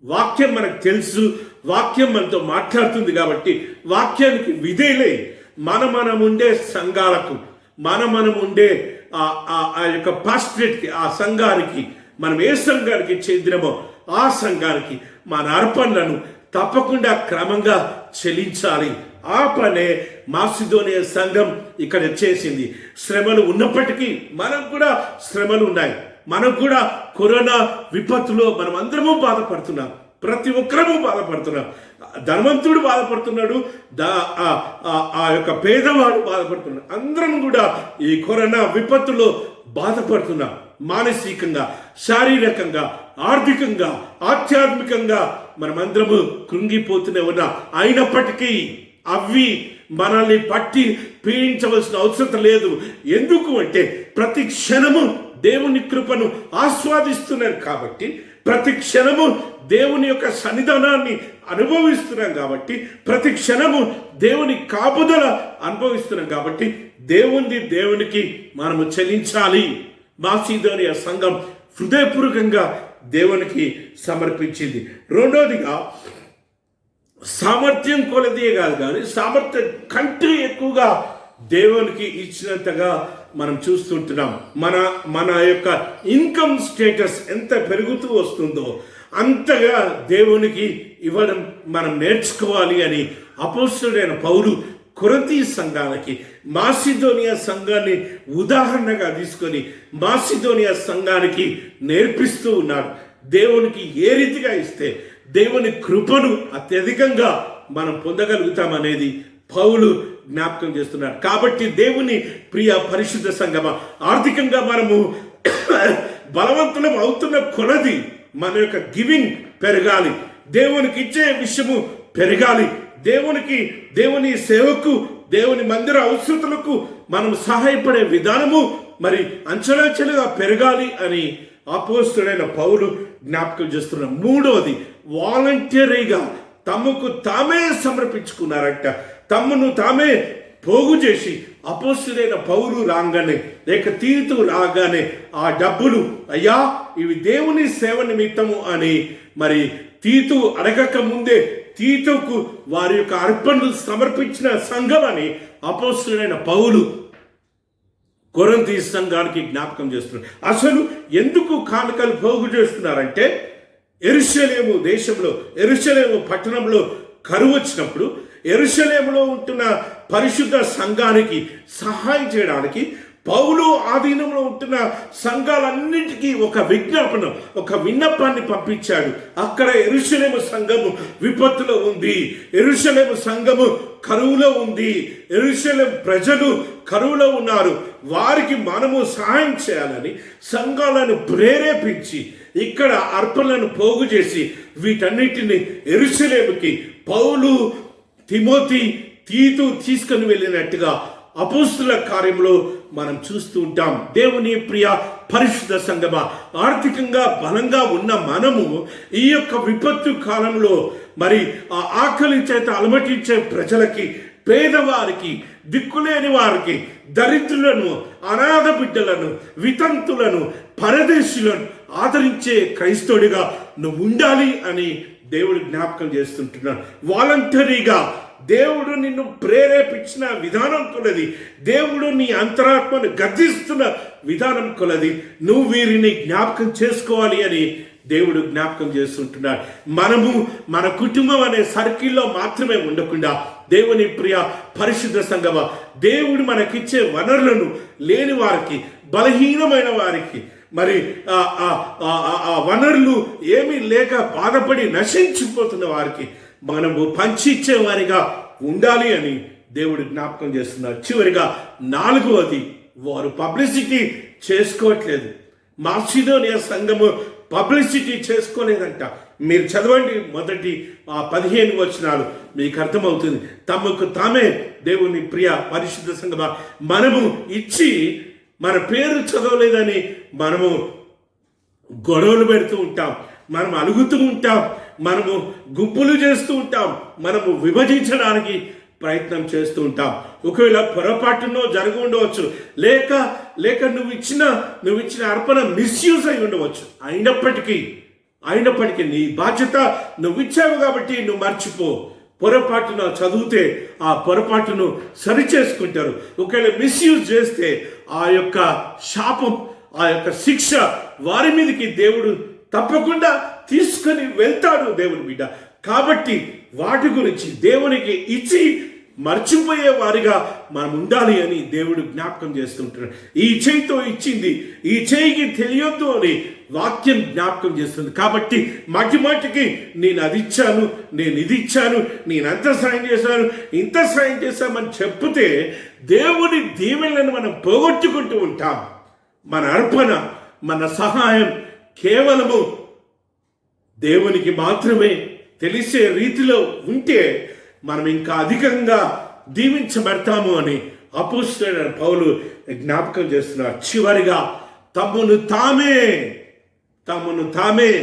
వాక్యం మనకు తెలుసు, వాక్యం మనతో మాట్లాడుతుంది. కాబట్టి వాక్యానికి విధేయులై మనం ఉండే సంఘాలకు, మనం ఉండే ఆ యొక్క పాస్టరేట్కి, ఆ సంఘానికి, మనం ఏ సంఘానికి చెందినమో ఆ సంఘానికి మన అర్పణలను తప్పకుండా క్రమంగా చెల్లించాలి. ఆ పనే మాసిదోనియా సంఘం ఇక్కడ చేసింది. శ్రమలు ఉన్నప్పటికీ మనకు కూడా శ్రమలు ఉన్నాయి. మనకు కూడా కరోనా విపత్తులో మనం అందరము బాధపడుతున్నాం. ప్రతి ఒక్కరము బాధపడుతున్నాం. ధనవంతుడు బాధపడుతున్నాడు, ఆ యొక్క పేదవాడు బాధపడుతున్నాడు. అందరం కూడా ఈ కరోనా విపత్తులో బాధపడుతున్నాం. మానసికంగా, శారీరకంగా, ఆర్థికంగా, ఆధ్యాత్మికంగా మనమందరము కృంగిపోతూనే ఉన్నాం. అయినప్పటికీ అవి మనల్ని పట్టి పీడించవలసిన అవసరం లేదు. ఎందుకు అంటే ప్రతి క్షణము దేవుని కృపను ఆస్వాదిస్తున్నాను కాబట్టి, ప్రతి క్షణము దేవుని యొక్క సన్నిధానాన్ని అనుభవిస్తున్నాం కాబట్టి, ప్రతి క్షణము దేవుని కాపుదల అనుభవిస్తున్నాం కాబట్టి దేవునికి మనము చెల్లించాలి. మాసిదోనియా సంఘం హృదయపూర్వకంగా దేవునికి సమర్పించింది. రెండోదిగా, సామర్థ్యం కొలదే కాదు, కానీ సామర్థ్యం కంటే ఎక్కువగా దేవునికి ఇచ్చినంతగా మనం చూస్తుంటున్నాం. మన యొక్క ఇన్కమ్ స్టేటస్ ఎంత పెరుగుతూ వస్తుందో అంతగా దేవునికి ఇవ్వడం మనం నేర్చుకోవాలి అని అపోస్తలుడైన పౌలు కొరింథీ సంఘానికి, మాసిదోనియా సంఘాన్ని ఉదాహరణగా తీసుకొని మాసిదోనియా సంఘానికి నేర్పిస్తూ ఉన్నాడు. దేవునికి ఏ రీతిగా ఇస్తే దేవుని కృపను అత్యధికంగా మనం పొందగలుగుతామనేది పౌలు జ్ఞాపకం చేస్తున్నాడు. కాబట్టి దేవుని ప్రియ పరిశుద్ధ సంఘమా, ఆర్థికంగా మనము బలవంతులం అవుతున్న కొలది మన యొక్క గివింగ్ పెరగాలి. దేవునికి ఇచ్చే విషయము పెరగాలి. దేవుని సేవకు, దేవుని మందిర అవసరతలకు మనం సహాయపడే విధానము మరి అంచెలంచెలుగా పెరగాలి అని అపోస్తలుడైన పౌలు జ్ఞాపకం చేస్తున్నాం. మూడవది, వాలంటరీగా తమకు తామే సమర్పించుకున్నారంట. తమను తామే పోగు చేసి అపోస్తలుడైన పౌలు రాగానే, లేక తీతు రాగానే ఆ డబ్బులు, అయ్యా ఇవి దేవుని సేవ నిమిత్తము అని మరి తీతు అడగక ముందే తీతుకు వారి యొక్క అర్పణలు సమర్పించిన సంఘం అని అపోస్తలుడైన పౌలు కొరింథీ సంఘానికి జ్ఞాపకం చేస్తున్నారు. అసలు ఎందుకు కానుకలు పోగు చేస్తున్నారంటే యెరూషలేము దేశంలో, యెరూషలేము పట్టణంలో కరువు వచ్చినప్పుడు యెరూషలేములో ఉంటున్న పరిశుద్ధ సంఘానికి సహాయం చేయడానికి పౌలు ఆధీనంలో ఉంటున్న సంఘాలన్నింటికీ ఒక విజ్ఞాపన, ఒక విన్నపాన్ని పంపించాడు. అక్కడ యెరూషలేము సంఘము విపత్తులో ఉంది, యెరూషలేము సంఘము కరువులో ఉంది, యెరూషలేము ప్రజలు కరువులో ఉన్నారు, వారికి మనము సహాయం చేయాలని సంఘాలను ప్రేరేపించి ఇక్కడ అర్పణలను పోగు చేసి వీటన్నిటిని యెరూషలేముకి పౌలు, తిమోతి, తీతు తీసుకొని వెళ్ళినట్టుగా అపోస్తుల కార్యంలో మనం చూస్తూ ఉంటాం. దేవుని ప్రియ పరిశుద్ధ సంఘమా, ఆర్థికంగా బలంగా ఉన్న మనము ఈ యొక్క విపత్తు కాలంలో మరి ఆ ఆకలి చేత అలమటించే ప్రజలకి, పేదవారికి, దిక్కులేని వారికి, దరిద్రులను, అనాథ బిడ్డలను, వితంతులను, పరదేశులను ఆదరించే క్రైస్తవుడిగా నువ్వు ఉండాలి అని దేవుడు జ్ఞాపకం చేస్తుంటున్నాడు. వాలంటరీగా దేవుడు నిన్ను ప్రేరేపించిన విధానం కొలది, దేవుడు నీ అంతరాత్మను గద్దిస్తున్న విధానం కొలది నువ్వు వీరిని జ్ఞాపకం చేసుకోవాలి అని దేవుడు జ్ఞాపకం చేస్తుంటున్నాడు. మనము మన కుటుంబం అనే సర్కిల్లో మాత్రమే ఉండకుండా దేవుని ప్రియ పరిశుద్ధ సంఘమా, దేవుడు మనకిచ్చే వనరులను లేని వారికి, బలహీనమైన వారికి, మరి ఆ వనరులు ఏమీ లేక బాధపడి నశించిపోతున్న వారికి మనము పంచిచ్చే వారిగా ఉండాలి అని దేవుడు జ్ఞాపకం చేస్తున్నారు. చివరిగా 4వది, వారు పబ్లిసిటీ చేసుకోవట్లేదు. మాసిదోనియా సంఘము పబ్లిసిటీ చేసుకోలేదంట. మీరు చదవండి మొదటి 15 వచనాలు, మీకు అర్థమవుతుంది. తమకు తామే దేవుని ప్రియ పరిశుద్ధ సంఘమా, మనము ఇచ్చి మన పేరు చదవలేదని మనము గొడవలు పెడుతూ ఉంటాం, మనం అలుగుతూ ఉంటాం, మనము గుంపులు చేస్తూ ఉంటాం, మనము విభజించడానికి ప్రయత్నం చేస్తూ ఉంటాం. ఒకవేళ పొరపాటునో జరిగి ఉండవచ్చు, లేక నువ్వు ఇచ్చిన అర్పణ మిస్యూజ్ అయి ఉండవచ్చు. అయినప్పటికీ నీ బాధ్యత, నువ్వు ఇచ్చావు కాబట్టి నువ్వు మర్చిపో. పొరపాటున చదివితే ఆ పొరపాటును సరిచేసుకుంటారు. ఒకవేళ మిస్యూజ్ చేస్తే ఆ యొక్క శాపం, ఆ యొక్క శిక్ష వారి మీదకి దేవుడు తప్పకుండా తీసుకొని వెళ్తాడు దేవుని బిడ్డ. కాబట్టి వాటి గురించి దేవునికి ఇచ్చి మర్చిపోయే వారిగా మనం ఉండాలి అని దేవుడు జ్ఞాపకం చేస్తుంటున్నాడు. ఈ చేయితో ఇచ్చింది ఈ చేయికి తెలియొద్దు అని వాక్యం జ్ఞాపకం చేస్తుంది. కాబట్టి మాటికి నేను అది ఇచ్చాను, నేను ఇది ఇచ్చాను, నేను అంత సాయం చేశాను, ఇంత సాయం చేశామని చెప్తే దేవుని దీవెనలను మనం పోగొట్టుకుంటూ ఉంటాం. మన అర్పణ, మన సహాయం కేవలము దేవునికి మాత్రమే తెలిసే రీతిలో ఉంటే మనం ఇంకా అధికంగా దీవించబడతాము అని అపోస్తలుడైన పౌలు జ్ఞాపకం చేస్తున్నారు. చివరిగా తమను తామే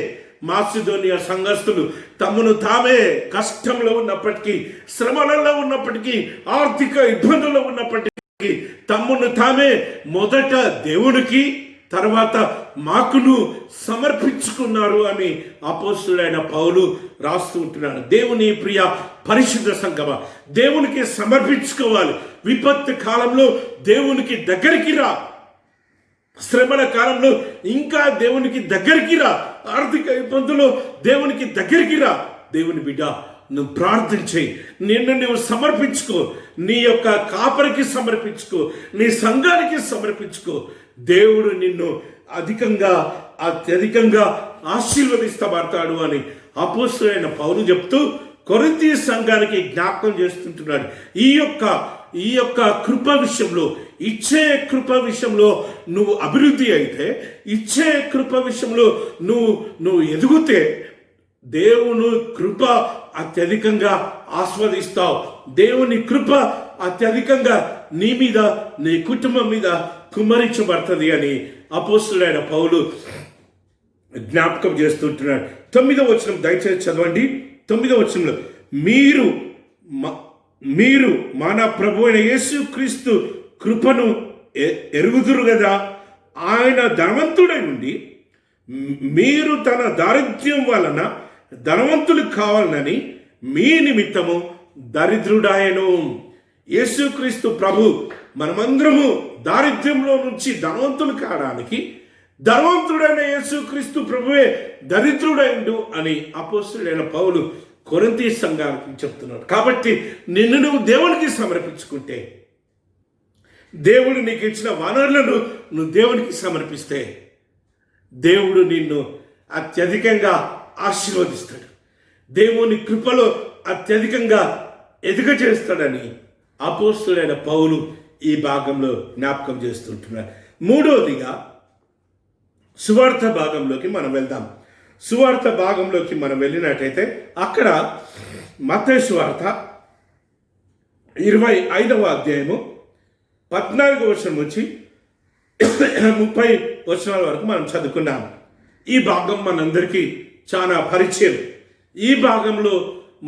మాసిదోనియా సంఘస్థులు తమను తామే కష్టంలో ఉన్నప్పటికీ, శ్రమలలో ఉన్నప్పటికీ, ఆర్థిక ఇబ్బందుల్లో ఉన్నప్పటికీ తమను తామే మొదట దేవునికి, తర్వాత మాకును సమర్పించుకున్నారు అని అపోస్తలుడైన పౌలు రాస్తూ ఉంటున్నాడు. దేవుని ప్రియ పరిశుద్ధ సంఘమా, దేవునికి సమర్పించుకోవాలి. విపత్తు కాలంలో దేవునికి దగ్గరికి రా, శ్రమల కాలంలో ఇంకా దేవునికి దగ్గరికి రా, ఆర్థిక ఇబ్బందులు దేవునికి దగ్గరికి రా. దేవుని బిడ్డ, నువ్వు ప్రార్థన చేయి, నువ్వు సమర్పించుకో, నీ యొక్క కాపరికి సమర్పించుకో, నీ సంఘానికి సమర్పించుకో. దేవుడు నిన్ను అత్యధికంగా ఆశీర్వదిస్తబడతాడు అని అపోస్తలుడైన పౌలు చెప్తూ కొరింథీ సంఘానికి జ్ఞాపకం చేస్తుంటున్నాడు. ఈ యొక్క కృప విషయంలో, ఇచ్చే కృప విషయంలో నువ్వు అభివృద్ధి అయితే, ఇచ్చే కృప విషయంలో నువ్వు ఎదిగితే దేవుని కృప అత్యధికంగా ఆస్వాదిస్తావు. దేవుని కృప అత్యధికంగా నీ మీద, నీ కుటుంబం మీద కుమ్మరించబడుతుంది అని అపోస్తలుడైన పౌలు జ్ఞాపకం చేస్తుంటున్నాడు. 9వ వచనం దయచేసి చదవండి. 9వ వచనంలో మీరు మన ప్రభు అయిన యేసుక్రీస్తు కృపను ఎరుగుదురు కదా, ఆయన ధనవంతుడై ఉండి మీరు తన దారిద్ర్యం వలన ధనవంతులు కావాలని మీ నిమిత్తము దరిద్రుడాయను. యేసుక్రీస్తు ప్రభు మనమందరము దారిద్ర్యంలో నుంచి ధనవంతులు కావడానికి ధనవంతుడైన యేసుక్రీస్తు ప్రభువే దరిద్రుడైండు అని అపోస్తలుడైన పౌలు కొరింథీ సంఘానికి చెప్తున్నాడు. కాబట్టి నిన్ను నువ్వు దేవునికి సమర్పించుకుంటే, దేవుడు నీకు ఇచ్చిన వనరులను నువ్వు దేవునికి సమర్పిస్తే, దేవుడు నిన్ను అత్యధికంగా ఆశీర్వదిస్తాడు. దేవుని కృపలో అత్యధికంగా ఎదుగచేస్తాడని అపోస్తలుడైన పౌలు ఈ భాగంలో జ్ఞాపకం చేస్తుంటున్నారు. మూడవదిగా సువార్త భాగంలోకి మనం వెళ్దాం. సువార్త భాగంలోకి మనం వెళ్ళినట్టయితే అక్కడ మత్తయి సువార్త 25వ అధ్యాయము 14వ వచనం నుంచి 30 వచనాల వరకు మనం చదువుకున్నాము. ఈ భాగం మనందరికీ చాలా పరిచయం. ఈ భాగంలో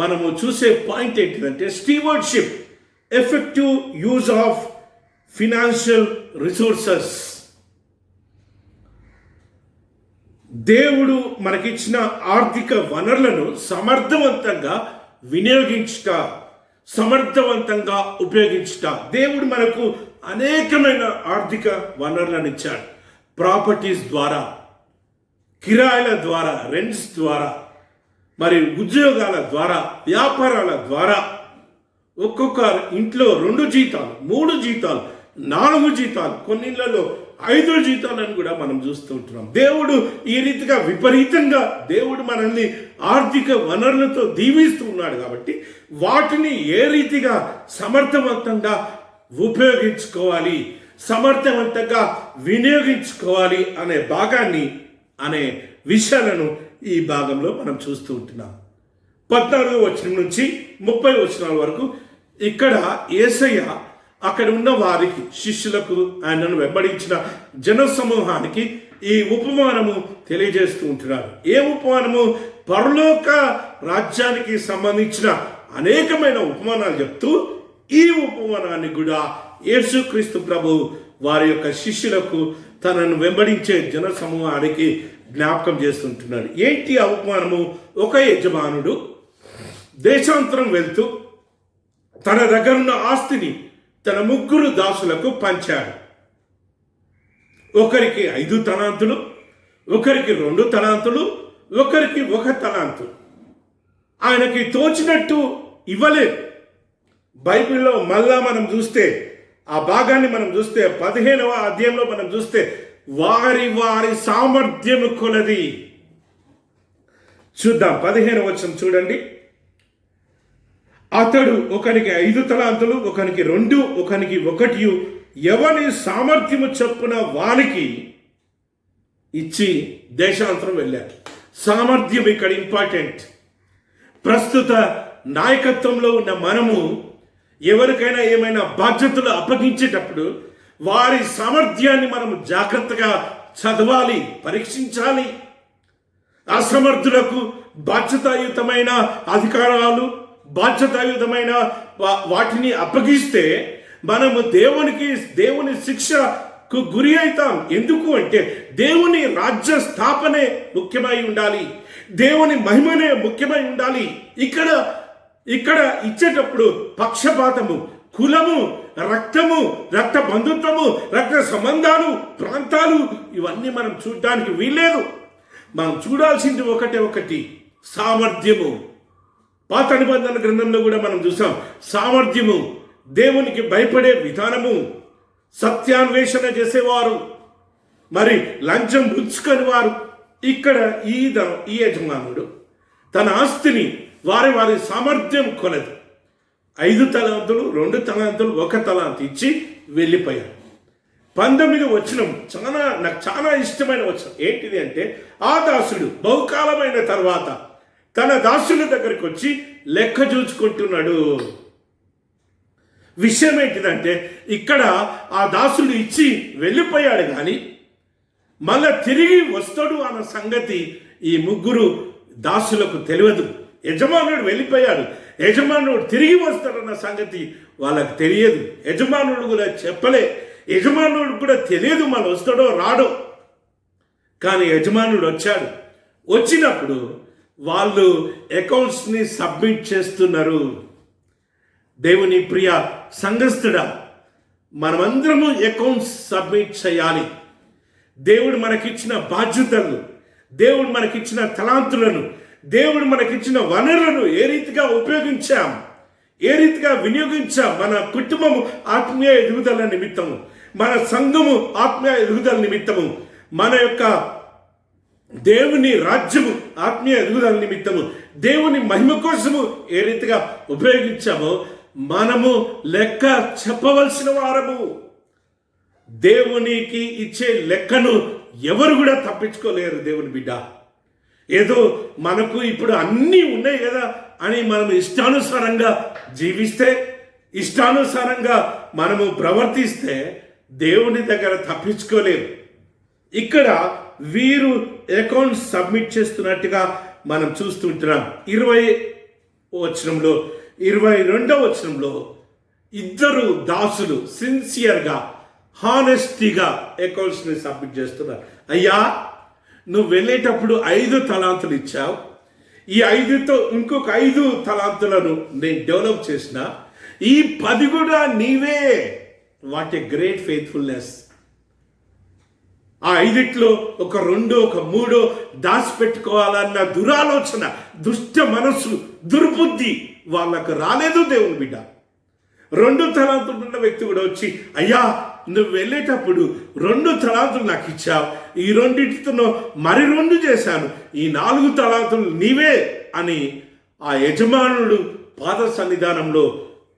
మనము చూసే పాయింట్ ఏంటిదంటే stewardship, effective use of financial resources. దేవుడు మనకిచ్చిన ఆర్థిక వనరులను సమర్థవంతంగా వినియోగించుట, సమర్థవంతంగా ఉపయోగించుట. దేవుడు మనకు అనేకమైన ఆర్థిక వనరులను ఇచ్చాడు. ప్రాపర్టీస్ ద్వారా, కిరాయిల ద్వారా, రెంట్స్ ద్వారా, మరి ఉద్యోగాల ద్వారా, వ్యాపారాల ద్వారా. ఒక్కొక్క ఇంట్లో 2 జీతాలు, 3 జీతాలు, 4 జీతాలు, కొన్ని ఇళ్లలో 5 జీతాలను కూడా మనం చూస్తూ ఉంటున్నాం. దేవుడు ఈ రీతిగా విపరీతంగా దేవుడు మనల్ని ఆర్థిక వనరులతో దీవిస్తూ ఉన్నాడు. కాబట్టి వాటిని ఏ రీతిగా సమర్థవంతంగా ఉపయోగించుకోవాలి, సమర్థవంతంగా వినియోగించుకోవాలి అనే భాగాన్ని, అనే విషయాలను ఈ భాగంలో మనం చూస్తూ ఉంటున్నాం. 14వ వచనం నుంచి 30 వచనాల వరకు ఇక్కడ యేసయ్య అక్కడ ఉన్న వారికి, శిష్యులకు, ఆయనను వెంబడించిన జన సమూహానికి ఈ ఉపమానము తెలియజేస్తూ ఉంటున్నారు. ఏ ఉపమానము? పరలోక రాజ్యానికి సంబంధించిన అనేకమైన ఉపమానాలు చెప్తూ ఈ ఉపమానాన్ని కూడా యేసుక్రీస్తు ప్రభు వారి యొక్క శిష్యులకు, తనను వెంబడించే జన సమూహానికి జ్ఞాపకం చేస్తుంటున్నాడు. ఏంటి ఆ ఉపమానము? ఒక యజమానుడు దేశాంతరం వెళ్తూ తన దగ్గరున్న ఆస్తిని తన 3 దాసులకు పంచాడు. ఒకరికి 5 తలాంతులు, ఒకరికి 2 తలాంతులు, ఒకరికి 1 తలాంతు. ఆయనకి తోచినట్టు ఇవ్వలేదు. బైబిల్లో మళ్ళా మనం చూస్తే, ఆ భాగాన్ని మనం చూస్తే 15వ అధ్యాయంలో మనం చూస్తే, వారి వారి సామర్థ్యము కొలది. చూద్దాం 15వ వచనం చూడండి. అతడు ఒకనికి 5 తలాంతులు, ఒకనికి 2, ఒకనికి 1, ఎవని సామర్థ్యము చొప్పున వానికి ఇచ్చి దేశాంతరం వెళ్ళాడు. సామర్థ్యం ఇక్కడ ఇంపార్టెంట్. ప్రస్తుత నాయకత్వంలో ఉన్న మనము ఎవరికైనా ఏమైనా బాధ్యతలు అప్పగించేటప్పుడు వారి సామర్థ్యాన్ని మనం జాగ్రత్తగా చదవాలి, పరీక్షించాలి. అసమర్థులకు బాధ్యతాయుతమైన అధికారాలు, బాధ్యతాయుతమైన వాటిని అప్పగిస్తే మనము దేవుని శిక్షకు గురి అవుతాం. ఎందుకు అంటే దేవుని రాజ్య స్థాపనే ముఖ్యమై ఉండాలి, దేవుని మహిమనే ముఖ్యమై ఉండాలి. ఇక్కడ ఇచ్చేటప్పుడు పక్షపాతము, కులము, రక్తము, రక్త బంధుత్వము, రక్త సంబంధాలు, ప్రాంతాలు ఇవన్నీ మనం చూడడానికి వీల్లేదు. మనం చూడాల్సింది ఒకటి సామర్థ్యము. పాత నిబంధన గ్రంథంలో కూడా మనం చూసాం సామర్థ్యము, దేవునికి భయపడే విధానము, సత్యాన్వేషణ చేసేవారు, మరి లంచం పుచ్చుకొని వారు. ఇక్కడ ఈ యజమానుడు తన ఆస్తిని వారి సామర్థ్యం కొలది 5 తలాంతులు, 2 తలాంతులు, 1 తలాంతు ఇచ్చి వెళ్ళిపోయారు. 19వ వచనం నాకు చాలా ఇష్టమైన వచనం. ఏంటిది అంటే, ఆ దాసుడు బహుకాలమైన తర్వాత తన దాసుల దగ్గరికి వచ్చి లెక్క చూచుకుంటున్నాడు. విషయం ఏంటిదంటే, ఇక్కడ ఆ దాసుడు ఇచ్చి వెళ్ళిపోయాడు, కానీ మళ్ళా తిరిగి వస్తాడు అన్న సంగతి ఈ 3 దాసులకు తెలియదు. యజమానుడు వెళ్ళిపోయాడు, యజమానుడు తిరిగి వస్తాడన్న సంగతి వాళ్ళకి తెలియదు. యజమానుడు కూడా చెప్పలే, యజమానుడు కూడా తెలియదు మళ్ళీ వస్తాడో రాడో. కానీ యజమానుడు వచ్చాడు. వచ్చినప్పుడు వాళ్ళు అకౌంట్స్ని సబ్మిట్ చేస్తున్నారు. దేవుని ప్రియ సంఘస్థుడా, మనమందరము అకౌంట్స్ సబ్మిట్ చేయాలి. దేవుడు మనకిచ్చిన బాధ్యతలను, దేవుడు మనకిచ్చిన తలాంతులను, దేవుడు మనకిచ్చిన వనరులను ఏ రీతిగా ఉపయోగించాం, ఏ రీతిగా వినియోగించాం. మన కుటుంబము ఆత్మీయ ఎదుగుదల నిమిత్తము, మన సంఘము ఆత్మీయ ఎదుగుదల నిమిత్తము, మన యొక్క దేవుని రాజ్యము ఆత్మీయ ఎదుగుదల నిమిత్తము, దేవుని మహిమ కోసము ఏ రీతిగా ఉపయోగించామో మనము లెక్క చెప్పవలసిన వారము. దేవునికి ఇచ్చే లెక్కను ఎవరు కూడా తప్పించుకోలేరు. దేవుని బిడ్డ, ఏదో మనకు ఇప్పుడు అన్నీ ఉన్నాయి కదా అని మనం ఇష్టానుసారంగా జీవిస్తే, ఇష్టానుసారంగా మనము ప్రవర్తిస్తే దేవుని దగ్గర తప్పించుకోలేము. ఇక్కడ వీరు అకౌంట్ సబ్మిట్ చేస్తున్నట్టుగా మనం చూస్తుంటున్నాం. 22వ వచనంలో ఇద్దరు దాసులు సిన్సియర్గా, హానెస్టీగా అకౌంట్స్ని సబ్మిట్ చేస్తున్నారు. అయ్యా, నువ్వు వెళ్ళేటప్పుడు 5 తలాంతులు ఇచ్చావు, ఈ 5తో ఇంకొక 5 తలాంతులను నేను డెవలప్ చేసిన, ఈ 10 కూడా నీవే. What a great faithfulness. ఆ 5లో ఒక 2 ఒక 3 దాచిపెట్టుకోవాలన్న దురాలోచన, దుష్ట మనసు, దుర్బుద్ధి వాళ్ళకు రాలేదు. దేవుని బిడ్డ, 2 తలాంతులు ఉన్న వ్యక్తి కూడా వచ్చి, అయ్యా నువ్వు వెళ్ళేటప్పుడు 2 తలాంతులు నాకు ఇచ్చావు, ఈ 2తో మరి 2 చేశాను, ఈ 4 తలాంతులు నీవే అని ఆ యజమానుడు పాద సన్నిధానంలో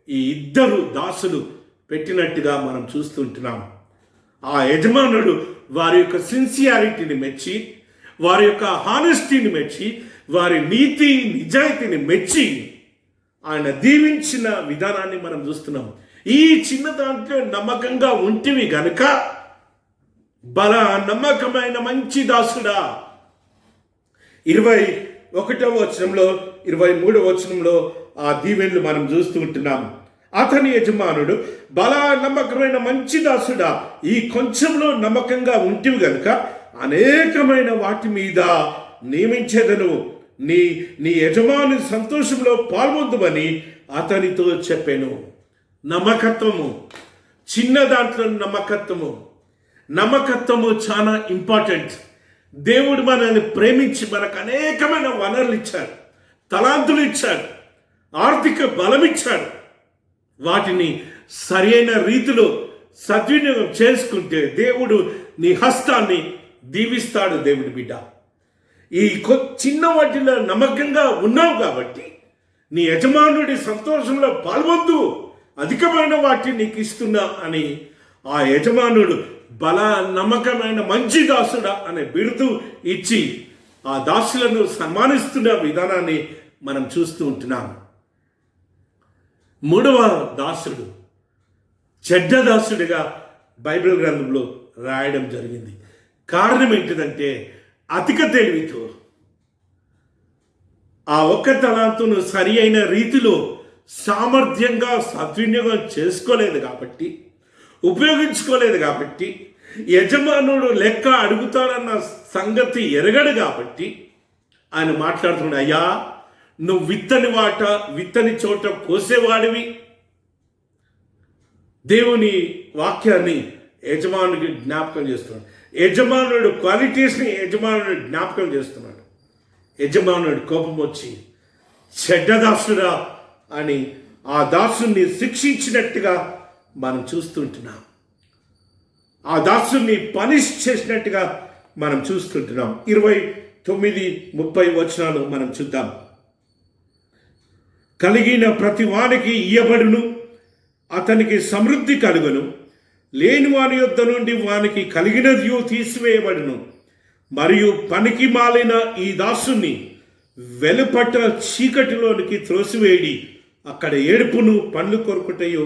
ఈ ఇద్దరు దాసులు పెట్టినట్టుగా మనం చూస్తుంటున్నాం. ఆ యజమానుడు వారి యొక్క సిన్సియారిటీని మెచ్చి, వారి యొక్క హానెస్టీని మెచ్చి, వారి నీతి నిజాయితీని మెచ్చి ఆయన దీవించిన విధానాన్ని మనం చూస్తున్నాం. ఈ చిన్న దాంట్లో నమ్మకంగా ఉంటివి గనుక బల నమ్మకమైన మంచి దాసుడా. 21వ వచనంలో 23వ వచనంలో ఆ దీవెనలు మనం చూస్తూ ఉంటున్నాం. అతని యజమానుడు, బల నమ్మకమైన మంచి దాసుడా, ఈ కొంచెంలో నమ్మకంగా ఉంటివి గనుక అనేకమైన వాటి మీద నియమించేదను, నీ యజమాని సంతోషంలో పాల్గొందుమని అతనితో చెప్పాను. నమ్మకత్వము, చిన్న దాంట్లో నమ్మకత్వము చాలా ఇంపార్టెంట్. దేవుడు మనల్ని ప్రేమించి మనకు అనేకమైన వనరులు ఇచ్చాడు, తలాంతులు ఇచ్చాడు, ఆర్థిక బలం ఇచ్చాడు. వాటిని సరైన రీతిలో సద్వినియోగం చేసుకుంటే దేవుడు నీ హస్తాన్ని దీవిస్తాడు. దేవుడి బిడ్డ, ఈ చిన్న వాటిలో నమ్మకంగా ఉన్నావు కాబట్టి నీ యజమానుడి సంతోషంలో పాల్గొందు, అధికమైన వాటిని నీకు ఇస్తున్నా అని ఆ యజమానుడు బల నమ్మకమైన మంచి దాసుడా అనే బిరుదు ఇచ్చి ఆ దాసులను సన్మానిస్తున్న విధానాన్ని మనం చూస్తూ ఉంటున్నాం. 3వ దాసుడు చెడ్డ దాసుడిగా బైబిల్ గ్రంథంలో రాయడం జరిగింది. కారణం ఏంటిదంటే అధిక తెలివితో ఆ ఒక్క తలాంతును సరి అయిన రీతిలో సామర్థ్యంగా సద్వినియోగం ఉపయోగించుకోలేదు కాబట్టి, యజమానుడు లెక్క అడుగుతాడన్న సంగతి ఎరగడు కాబట్టి ఆయన మాట్లాడుతున్నాడు. అయ్యా, నువ్వు విత్తని చోట కోసేవాడివి. దేవుని వాక్యాన్ని యజమానుడికి జ్ఞాపకం చేస్తున్నాడు. యజమానుడు క్వాలిటీస్ని యజమానుడు జ్ఞాపకం చేస్తున్నాడు. యజమానుడు కోపం వచ్చి చెడ్డదాసుడా అని ఆ దాసుని శిక్షించినట్టుగా మనం చూస్తుంటున్నాం. ఆ దాసుని పనిష్ చేసినట్టుగా మనం చూస్తుంటున్నాం. 29-30 వచనాలు మనం చూద్దాం. కలిగిన ప్రతి వానికి ఇయ్యబడును, అతనికి సమృద్ధి కలుగును, లేని వాని యొద్ద నుండి వానికి కలిగినది తీసివేయబడును. మరియు పనికి మాలిన ఈ దాసుని వెలుపట చీకటిలోనికి త్రోసివేడి, అక్కడ ఏడుపును పండ్లు కొరుకుటయో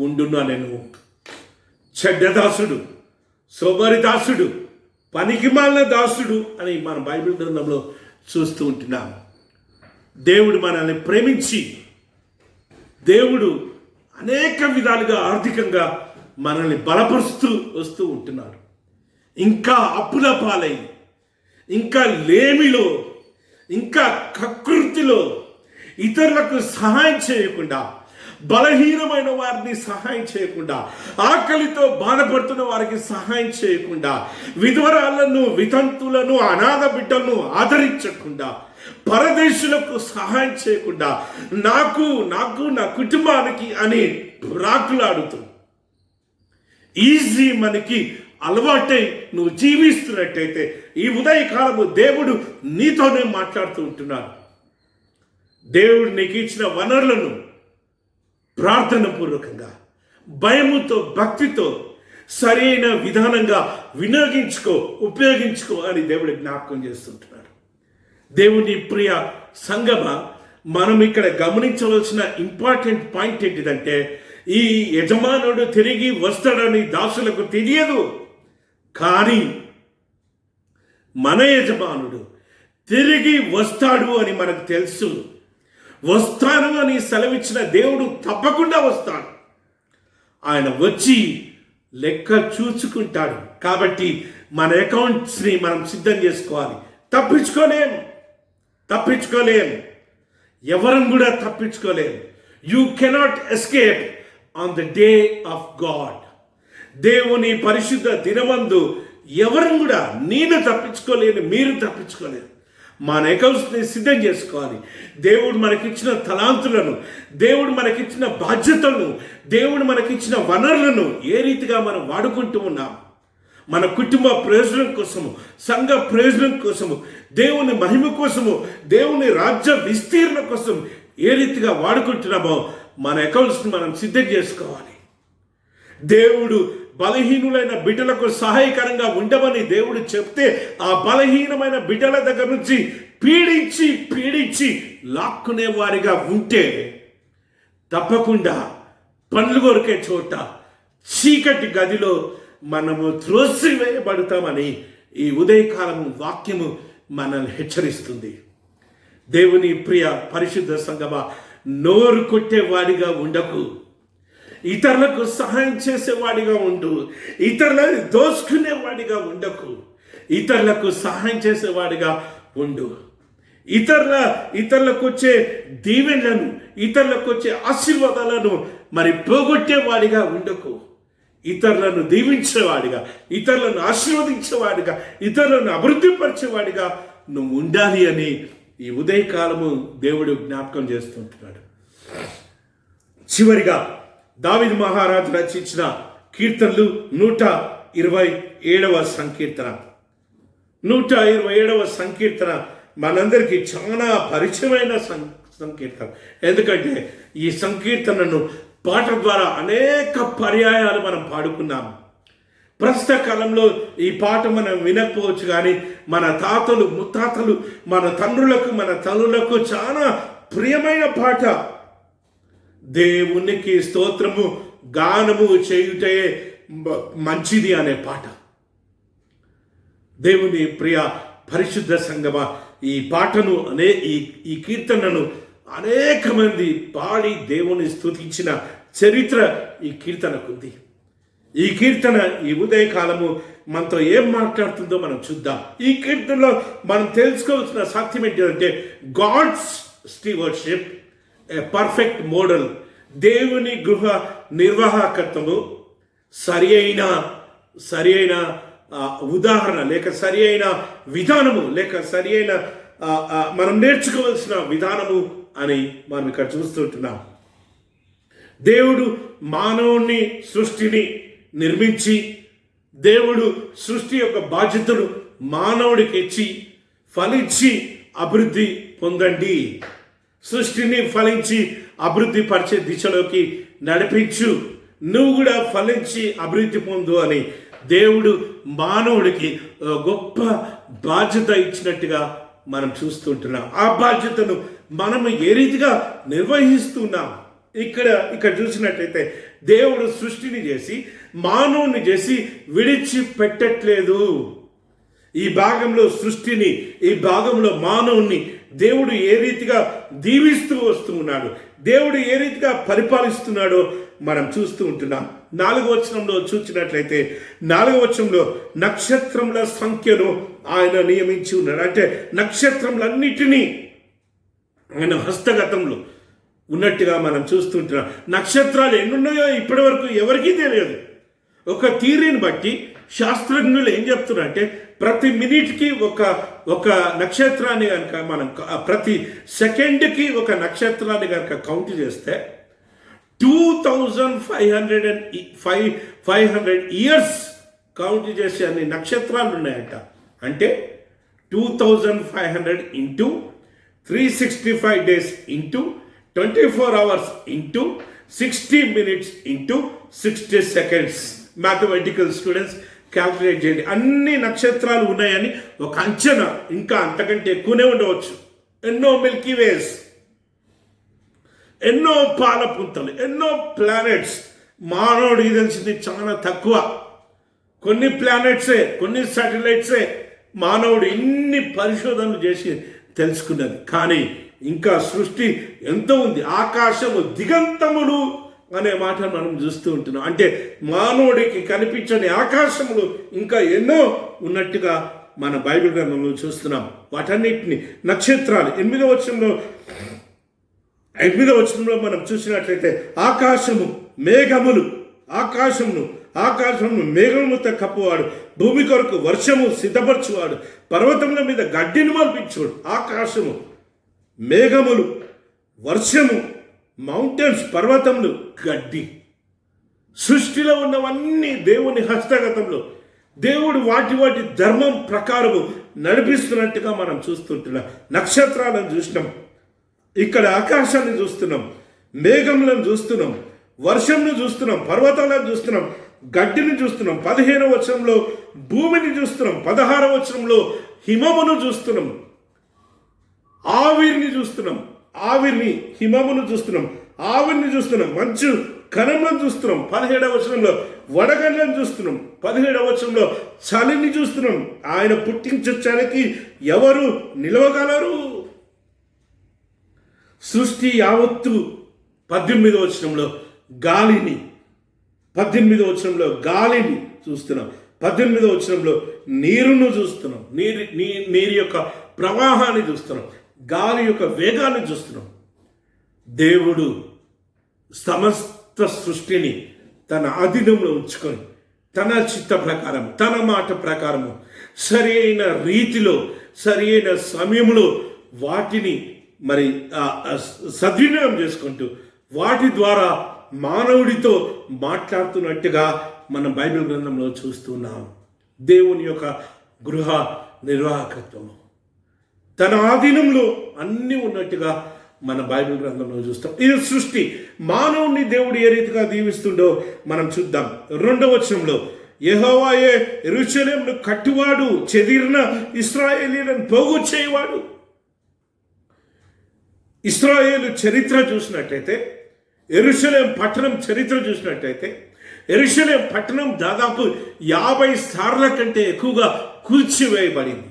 ఉండుననెను. చెడ్డదాసుడు, సోమరి దాసుడు, పనికి మాలిన దాసుడు అని మన బైబిల్ గ్రంథంలో చూస్తూ ఉంటున్నాం. దేవుడు మనల్ని ప్రేమించి, దేవుడు అనేక విధాలుగా ఆర్థికంగా మనల్ని బలపరుస్తూ వస్తూ ఉంటున్నాడు. ఇంకా అప్పుల పాలై, ఇంకా లేమిలో, ఇంకా కకృతిలో, ఇతరులకు సహాయం చేయకుండా, బలహీనమైన వారిని సహాయం చేయకుండా, ఆకలితో బాధపడుతున్న వారికి సహాయం చేయకుండా, విధవరాలను, వితంతులను, అనాథ బిడ్డలను ఆదరించకుండా, పరదేశులకు సహాయం చేయకుండా, నాకు నాకు నా కుటుంబానికి అని రాకులాడుతూ ఈజీ మనకి అలవాటై నువ్వు జీవిస్తున్నట్టయితే ఈ ఉదయకాలము దేవుడు నీతోనే మాట్లాడుతూ ఉంటున్నాడు. దేవుడు నీకు ఇచ్చిన వనరులను ప్రార్థన పూర్వకంగా, భయముతో, భక్తితో సరైన విధానంగా ఉపయోగించుకో అని దేవుడు జ్ఞాపకం చేస్తుంటున్నాడు. దేవుని ప్రియ సంగమ, మనం ఇక్కడ గమనించవలసిన ఇంపార్టెంట్ పాయింట్ ఏంటిదంటే, ఈ యజమానుడు తిరిగి వస్తాడని దాసులకు తెలియదు, కానీ మన యజమానుడు తిరిగి వస్తాడు అని మనకు తెలుసు. వస్తాను అని సెలవిచ్చిన దేవుడు తప్పకుండా వస్తాడు. ఆయన వచ్చి లెక్క చూసుకుంటాడు. కాబట్టి మన అకౌంట్స్ని మనం సిద్ధం చేసుకోవాలి. తప్పించుకోలేం. ఎవరం కూడా తప్పించుకోలేం. You cannot escape on the day of God. దేవుని పరిశుద్ధ దినమందు ఎవరు కూడా, నేను తప్పించుకోలేను, మీరు తప్పించుకోలేరు. మన అకౌంట్స్ని సిద్ధం చేసుకోవాలి. దేవుడు మనకిచ్చిన తలాంతులను, దేవుడు మనకిచ్చిన బాధ్యతలను, దేవుడు మనకిచ్చిన వనరులను ఏ రీతిగా మనం వాడుకుంటూ ఉన్నాం, మన కుటుంబ ప్రయోజనం కోసము, సంఘ ప్రయోజనం కోసము, దేవుని మహిమ కోసము, దేవుని రాజ్య విస్తీర్ణ కోసం ఏ రీతిగా వాడుకుంటున్నామో మన అకౌంట్స్ని మనం సిద్ధం చేసుకోవాలి. దేవుడు బలహీనులైన బిడ్డలకు సహాయకరంగా ఉండమని దేవుడు చెప్తే, ఆ బలహీనమైన బిడ్డల దగ్గర నుంచి పీడించి లాక్కునే వారిగా ఉంటే తప్పకుండా పండ్లు కొరికే చోట, చీకటి గదిలో మనము త్రోసివేయబడతామని ఈ ఉదయకాలము వాక్యము మనల్ని హెచ్చరిస్తుంది. దేవుని ప్రియ పరిశుద్ధ సంగమా, నోరు కొట్టేవాడిగా ఉండకు, ఇతరులకు సహాయం చేసేవాడిగా ఉండు. ఇతరులను దోచుకునేవాడిగా ఉండకు, ఇతరులకు సహాయం చేసేవాడిగా ఉండు. ఇతరులకు వచ్చే దీవెనలను, ఇతరులకు వచ్చే ఆశీర్వాదాలను మరి పోగొట్టేవాడిగా ఉండకు. ఇతరులను దీవించేవాడిగా, ఇతరులను ఆశీర్వదించేవాడిగా, ఇతరులను అభివృద్ధిపరిచేవాడిగా నువ్వు ఉండాలి అని ఈ ఉదయకాలము దేవుడు జ్ఞాపకం చేస్తుంటున్నాడు. చివరిగా దావీదు మహారాజు రచించిన కీర్తనలు 127వ సంకీర్తన. 127వ సంకీర్తన మనందరికీ చాలా పరిచయమైన సంకీర్తన. ఎందుకంటే ఈ సంకీర్తనను పాట ద్వారా అనేక పర్యాయాలు మనం పాడుకున్నాము. ప్రస్తుత కాలంలో ఈ పాట మనం వినకపోవచ్చు, కానీ మన తాతలు, ముత్తాతలు, మన తండ్రులకు, మన తల్లులకు చాలా ప్రియమైన పాట. దేవునికి స్తోత్రము, గానము చేయుటే మంచిది అనే పాట. దేవుని ప్రియ పరిశుద్ధ సంగమ, ఈ పాటను ఈ కీర్తనను అనేక మంది పాడి దేవుని స్తుతించిన చరిత్ర ఈ కీర్తనకుంది. ఈ కీర్తన ఈ ఉదయకాలము మనతో ఏం మాట్లాడుతుందో మనం చూద్దాం. ఈ కీర్తనలో మనం తెలుసుకోవాల్సిన సత్యం ఏంటంటే, God's stewardship a perfect model. దేవుని గృహ నిర్వాహకత్వము సరి అయిన ఉదాహరణ, లేక సరి అయిన విధానము, లేక సరి అయిన మనం నేర్చుకోవాల్సిన విధానము అని మనం ఇక్కడ చూస్తుంటున్నాం. దేవుడు మానవుని సృష్టిని నిర్మించి, దేవుడు సృష్టి యొక్క బాధ్యతను మానవుడికి ఇచ్చి, ఫలించి అభివృద్ధి పొందండి, సృష్టిని ఫలించి అభివృద్ధి పరిచే దిశలోకి నడిపించు, నువ్వు కూడా ఫలించి అభివృద్ధి పొందు అని దేవుడు మానవుడికి గొప్ప బాధ్యత ఇచ్చినట్టుగా మనం చూస్తుంటున్నాం. ఆ బాధ్యతను మనం ఏ రీతిగా నిర్వహిస్తున్నాం. ఇక్కడ చూసినట్లయితే దేవుడు సృష్టిని చేసి, మానవుని చేసి విడిచిపెట్టట్లేదు. ఈ భాగంలో సృష్టిని, ఈ భాగంలో మానవుని దేవుడు ఏ రీతిగా దీవిస్తూ వస్తూ ఉన్నాడు, దేవుడు ఏ రీతిగా పరిపాలిస్తున్నాడో మనం చూస్తూ ఉంటున్నాం. 4వ వచనంలో చూసినట్లయితే, 4వ వచనంలో నక్షత్రముల సంఖ్యను ఆయన నియమించి ఉన్నాడు. అంటే నక్షత్రములన్నిటినీ ఆయన హస్తగతంలో, ఉన్నట్టుగా మనం చూస్తుంటున్నాం. నక్షత్రాలు ఎన్నున్నాయో ఇప్పటి వరకు ఎవరికీ తెలియదు. ఒక థియరీని బట్టి శాస్త్రజ్ఞులు ఏం చెప్తున్నారంటే ప్రతి మినిట్కి ఒక నక్షత్రాన్ని కనుక మనం ప్రతి సెకండ్కి ఒక నక్షత్రాన్ని కనుక కౌంట్ చేస్తే 2500 ఇయర్స్ కౌంట్ చేసే అన్ని నక్షత్రాలు ఉన్నాయంట. అంటే 2500 into 365 days into 24 hours into 60 minutes into 60 seconds. Mathematical students calculate చేయండి. అన్ని నక్షత్రాలు ఉన్నాయని ఒక అంచనా, ఇంకా అంతకంటే ఎక్కువనే ఉండవచ్చు. ఎన్నో మిల్కీ వేస్, ఎన్నో పాలపుంతలు, ఎన్నో ప్లానెట్స్. మానవుడికి తెలిసింది చాలా తక్కువ. కొన్ని ప్లానెట్సే, కొన్ని శాటిలైట్సే మానవుడు ఇన్ని పరిశోధనలు చేసి తెలుసుకున్నది. కానీ ఇంకా సృష్టి ఎంతో ఉంది. ఆకాశము దిగంతములు అనే మాట మనం చూస్తూ ఉంటున్నాం. అంటే మానవుడికి కనిపించని ఆకాశములు ఇంకా ఎన్నో ఉన్నట్టుగా మన బైబిల్ గ్రంథంలో చూస్తున్నాం. వాటన్నిటిని నక్షత్రాలు 8వ వచనంలో మనం చూసినట్లయితే ఆకాశము మేఘములతో కప్పువాడు, భూమి కొరకు వర్షము సిద్ధపరచువాడు, పర్వతముల మీద గడ్డిని మల్పించువాడు. ఆకాశము, మేఘములు, వర్షము, మౌంటైన్స్, పర్వతములు, గడ్డి. సృష్టిలో ఉన్నవన్నీ దేవుని హస్తగతంలో దేవుడు వాటి ధర్మం ప్రకారము నడిపిస్తున్నట్టుగా మనం చూస్తుంటున్నాం. నక్షత్రాలను చూసినాం, ఇక్కడ ఆకాశాన్ని చూస్తున్నాం, మేఘములను చూస్తున్నాం, వర్షంను చూస్తున్నాం, పర్వతాలను చూస్తున్నాం, గడ్డిని చూస్తున్నాం. 15వ వచనంలో భూమిని చూస్తున్నాం, 16వ వచనంలో హిమమును చూస్తున్నాం, ఆవిరిని చూస్తున్నాం, హిమమును చూస్తున్నాం, ఆవిరిని చూస్తున్నాం, మంచు కణములను చూస్తున్నాం. 17వ వచనంలో వడగండ్లను చూస్తున్నాం, 17వ వచనంలో చలిని చూస్తున్నాం. ఆయన పుట్టించే చలికి ఎవరు నిలవగలరు? సృష్టి యావత్తు 18వ వచనంలో గాలిని, 18వ వచనంలో గాలిని చూస్తున్నాం, 18వ వచనంలో నీరును చూస్తున్నాం, నీరు యొక్క ప్రవాహాన్ని చూస్తున్నాం, గాలి యొక్క వేగాన్ని చూస్తున్నాం. దేవుడు సమస్త సృష్టిని తన అధీనంలో ఉంచుకొని తన చిత్త ప్రకారం, తన మాట ప్రకారము, సరి అయిన రీతిలో, సరి అయిన సమయంలో వాటిని మరి సద్వినియోగం చేసుకుంటూ వాటి ద్వారా మానవుడితో మాట్లాడుతున్నట్టుగా మనం బైబిల్ గ్రంథంలో చూస్తున్నాం. దేవుని యొక్క గృహ నిర్వాహకత్వము, తన ఆధీనంలో అన్నీ ఉన్నట్టుగా మన బైబిల్ గ్రంథంలో చూస్తాం. ఇది సృష్టి. మానవుని దేవుడు ఏ రీతిగా దీవిస్తుండో మనం చూద్దాం. 2వ వచనంలో యెహోవాయే యెరూషలేమును కట్టువాడు, చెదిరిన ఇశ్రాయేలీయులను పోగు చేయవాడు. ఇశ్రాయేలు చరిత్ర చూసినట్టయితే, యెరూషలేం పట్టణం చరిత్ర చూసినట్టయితే, యెరూషలేం పట్టణం దాదాపు 50 సార్ల కంటే ఎక్కువగా కూల్చివేయబడింది.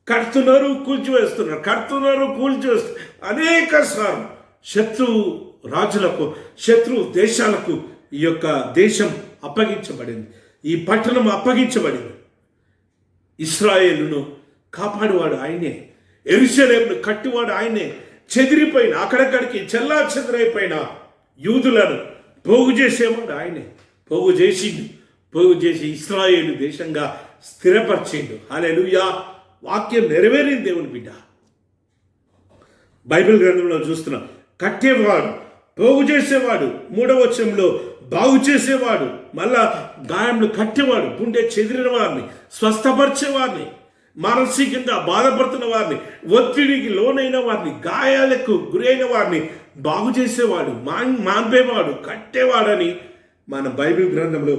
కడుతున్నారు, కూల్చివేస్తున్నారు, అనేక సార్లు శత్రు రాజులకు, శత్రు దేశాలకు ఈ యొక్క దేశం అప్పగించబడింది, ఈ పట్టణం అప్పగించబడింది. ఇశ్రాయేలును కాపాడువాడు ఆయనే, యెరూషలేమును కట్టివాడు ఆయనే. చెదిరిపోయిన, అక్కడక్కడికి చెల్లా చెదరైపోయిన యూదులను పోగు చేసేవాడు ఆయనే. పోగు చేసి ఇశ్రాయేలు దేశంగా స్థిరపరిచిండు. హల్లెలూయా. వాక్యం నెరవేరింది దేవుని బిడ్డ. బైబిల్ గ్రంథంలో చూస్తున్నాం. కట్టేవాడు, పోగు చేసేవాడు, 3వ వచనంలో బాగు చేసేవాడు, మళ్ళా గాయములు కట్టేవాడు, గుండె చెదిరిన వారిని స్వస్థపరిచేవారిని, మానసికంగా బాధపడుతున్న వారిని, ఒత్తిడికి లోనైన వారిని, గాయాలకు గురైన వారిని బాగు చేసేవాడు, మాన్పేవాడు, కట్టేవాడని మన బైబిల్ గ్రంథంలో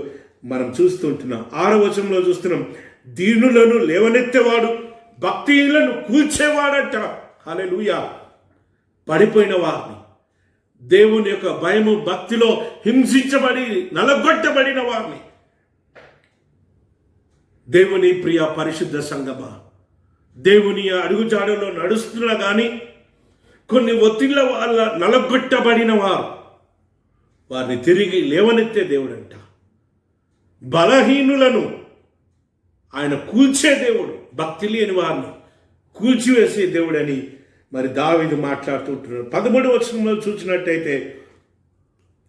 మనం చూస్తుంటున్నాం. 6వ వచనంలో చూస్తున్నాం. దీనులను లేవనెత్తేవాడు, భక్తిహీనులను కూల్చేవాడంట. హల్లెలూయా. పడిపోయిన వారిని, దేవుని యొక్క భయము భక్తిలో హింసించబడి నలగొట్టబడిన వారిని, దేవుని ప్రియ పరిశుద్ధ సంగమా, దేవుని అడుగుజాడలో నడుస్తున్నా కానీ కొన్ని ఒత్తిళ్ల వల్ల నలగొట్టబడిన వారిని తిరిగి లేవనెత్తే దేవుడంట. బలహీనులను ఆయన కూల్చే దేవుడు, భక్తి లేని వారిని కూల్చివేసే దేవుడని మరి దావీదు మాట్లాడుతుంటున్నాడు. 13వ వచనంలో చూసినట్టయితే,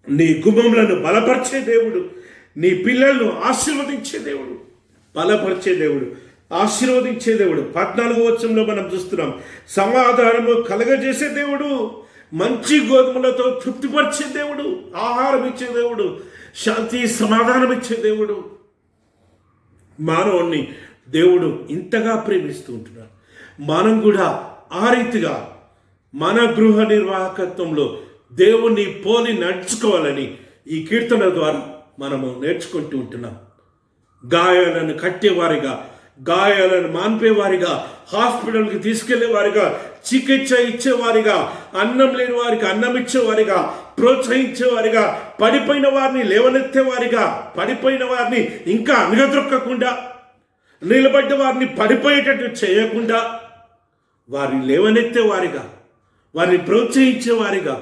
నీ గుమ్మములను బలపరిచే దేవుడు, నీ పిల్లలను ఆశీర్వదించే దేవుడు, బలపరిచే దేవుడు, ఆశీర్వదించే దేవుడు. 14వ వచనంలో మనం చూస్తున్నాం, సమాధానము కలగజేసే దేవుడు, మంచి గోధుమలతో తృప్తిపరిచే దేవుడు, ఆహారం ఇచ్చే దేవుడు, శాంతి సమాధానం ఇచ్చే దేవుడు. మానవుణ్ణి దేవుడు ఇంతగా ప్రేమిస్తూ ఉంటున్నాడు. మనం కూడా ఆ రీతిగా మన గృహ నిర్వాహకత్వంలో దేవుణ్ణి పోలి నడుచుకోవాలని ఈ కీర్తన ద్వారా మనము నేర్చుకుంటూ ఉంటున్నాం. గాయాలను కట్టేవారిగా, గాయాలను మాన్పేవారిగా, హాస్పిటల్కి తీసుకెళ్లేవారిగా, చికిత్స ఇచ్చేవారిగా, అన్నం లేని వారికి అన్నం ఇచ్చేవారిగా, ప్రోత్సహించేవారిగా, పడిపోయిన వారిని లేవనెత్తేవారిగా, పడిపోయిన వారిని ఇంకా అనగదొక్కకుండా, నిలబడ్డ వారిని పడిపోయేటట్టు చేయకుండా వారిని లేవనెత్తేవారిగా, వారిని ప్రోత్సహించేవారిగా,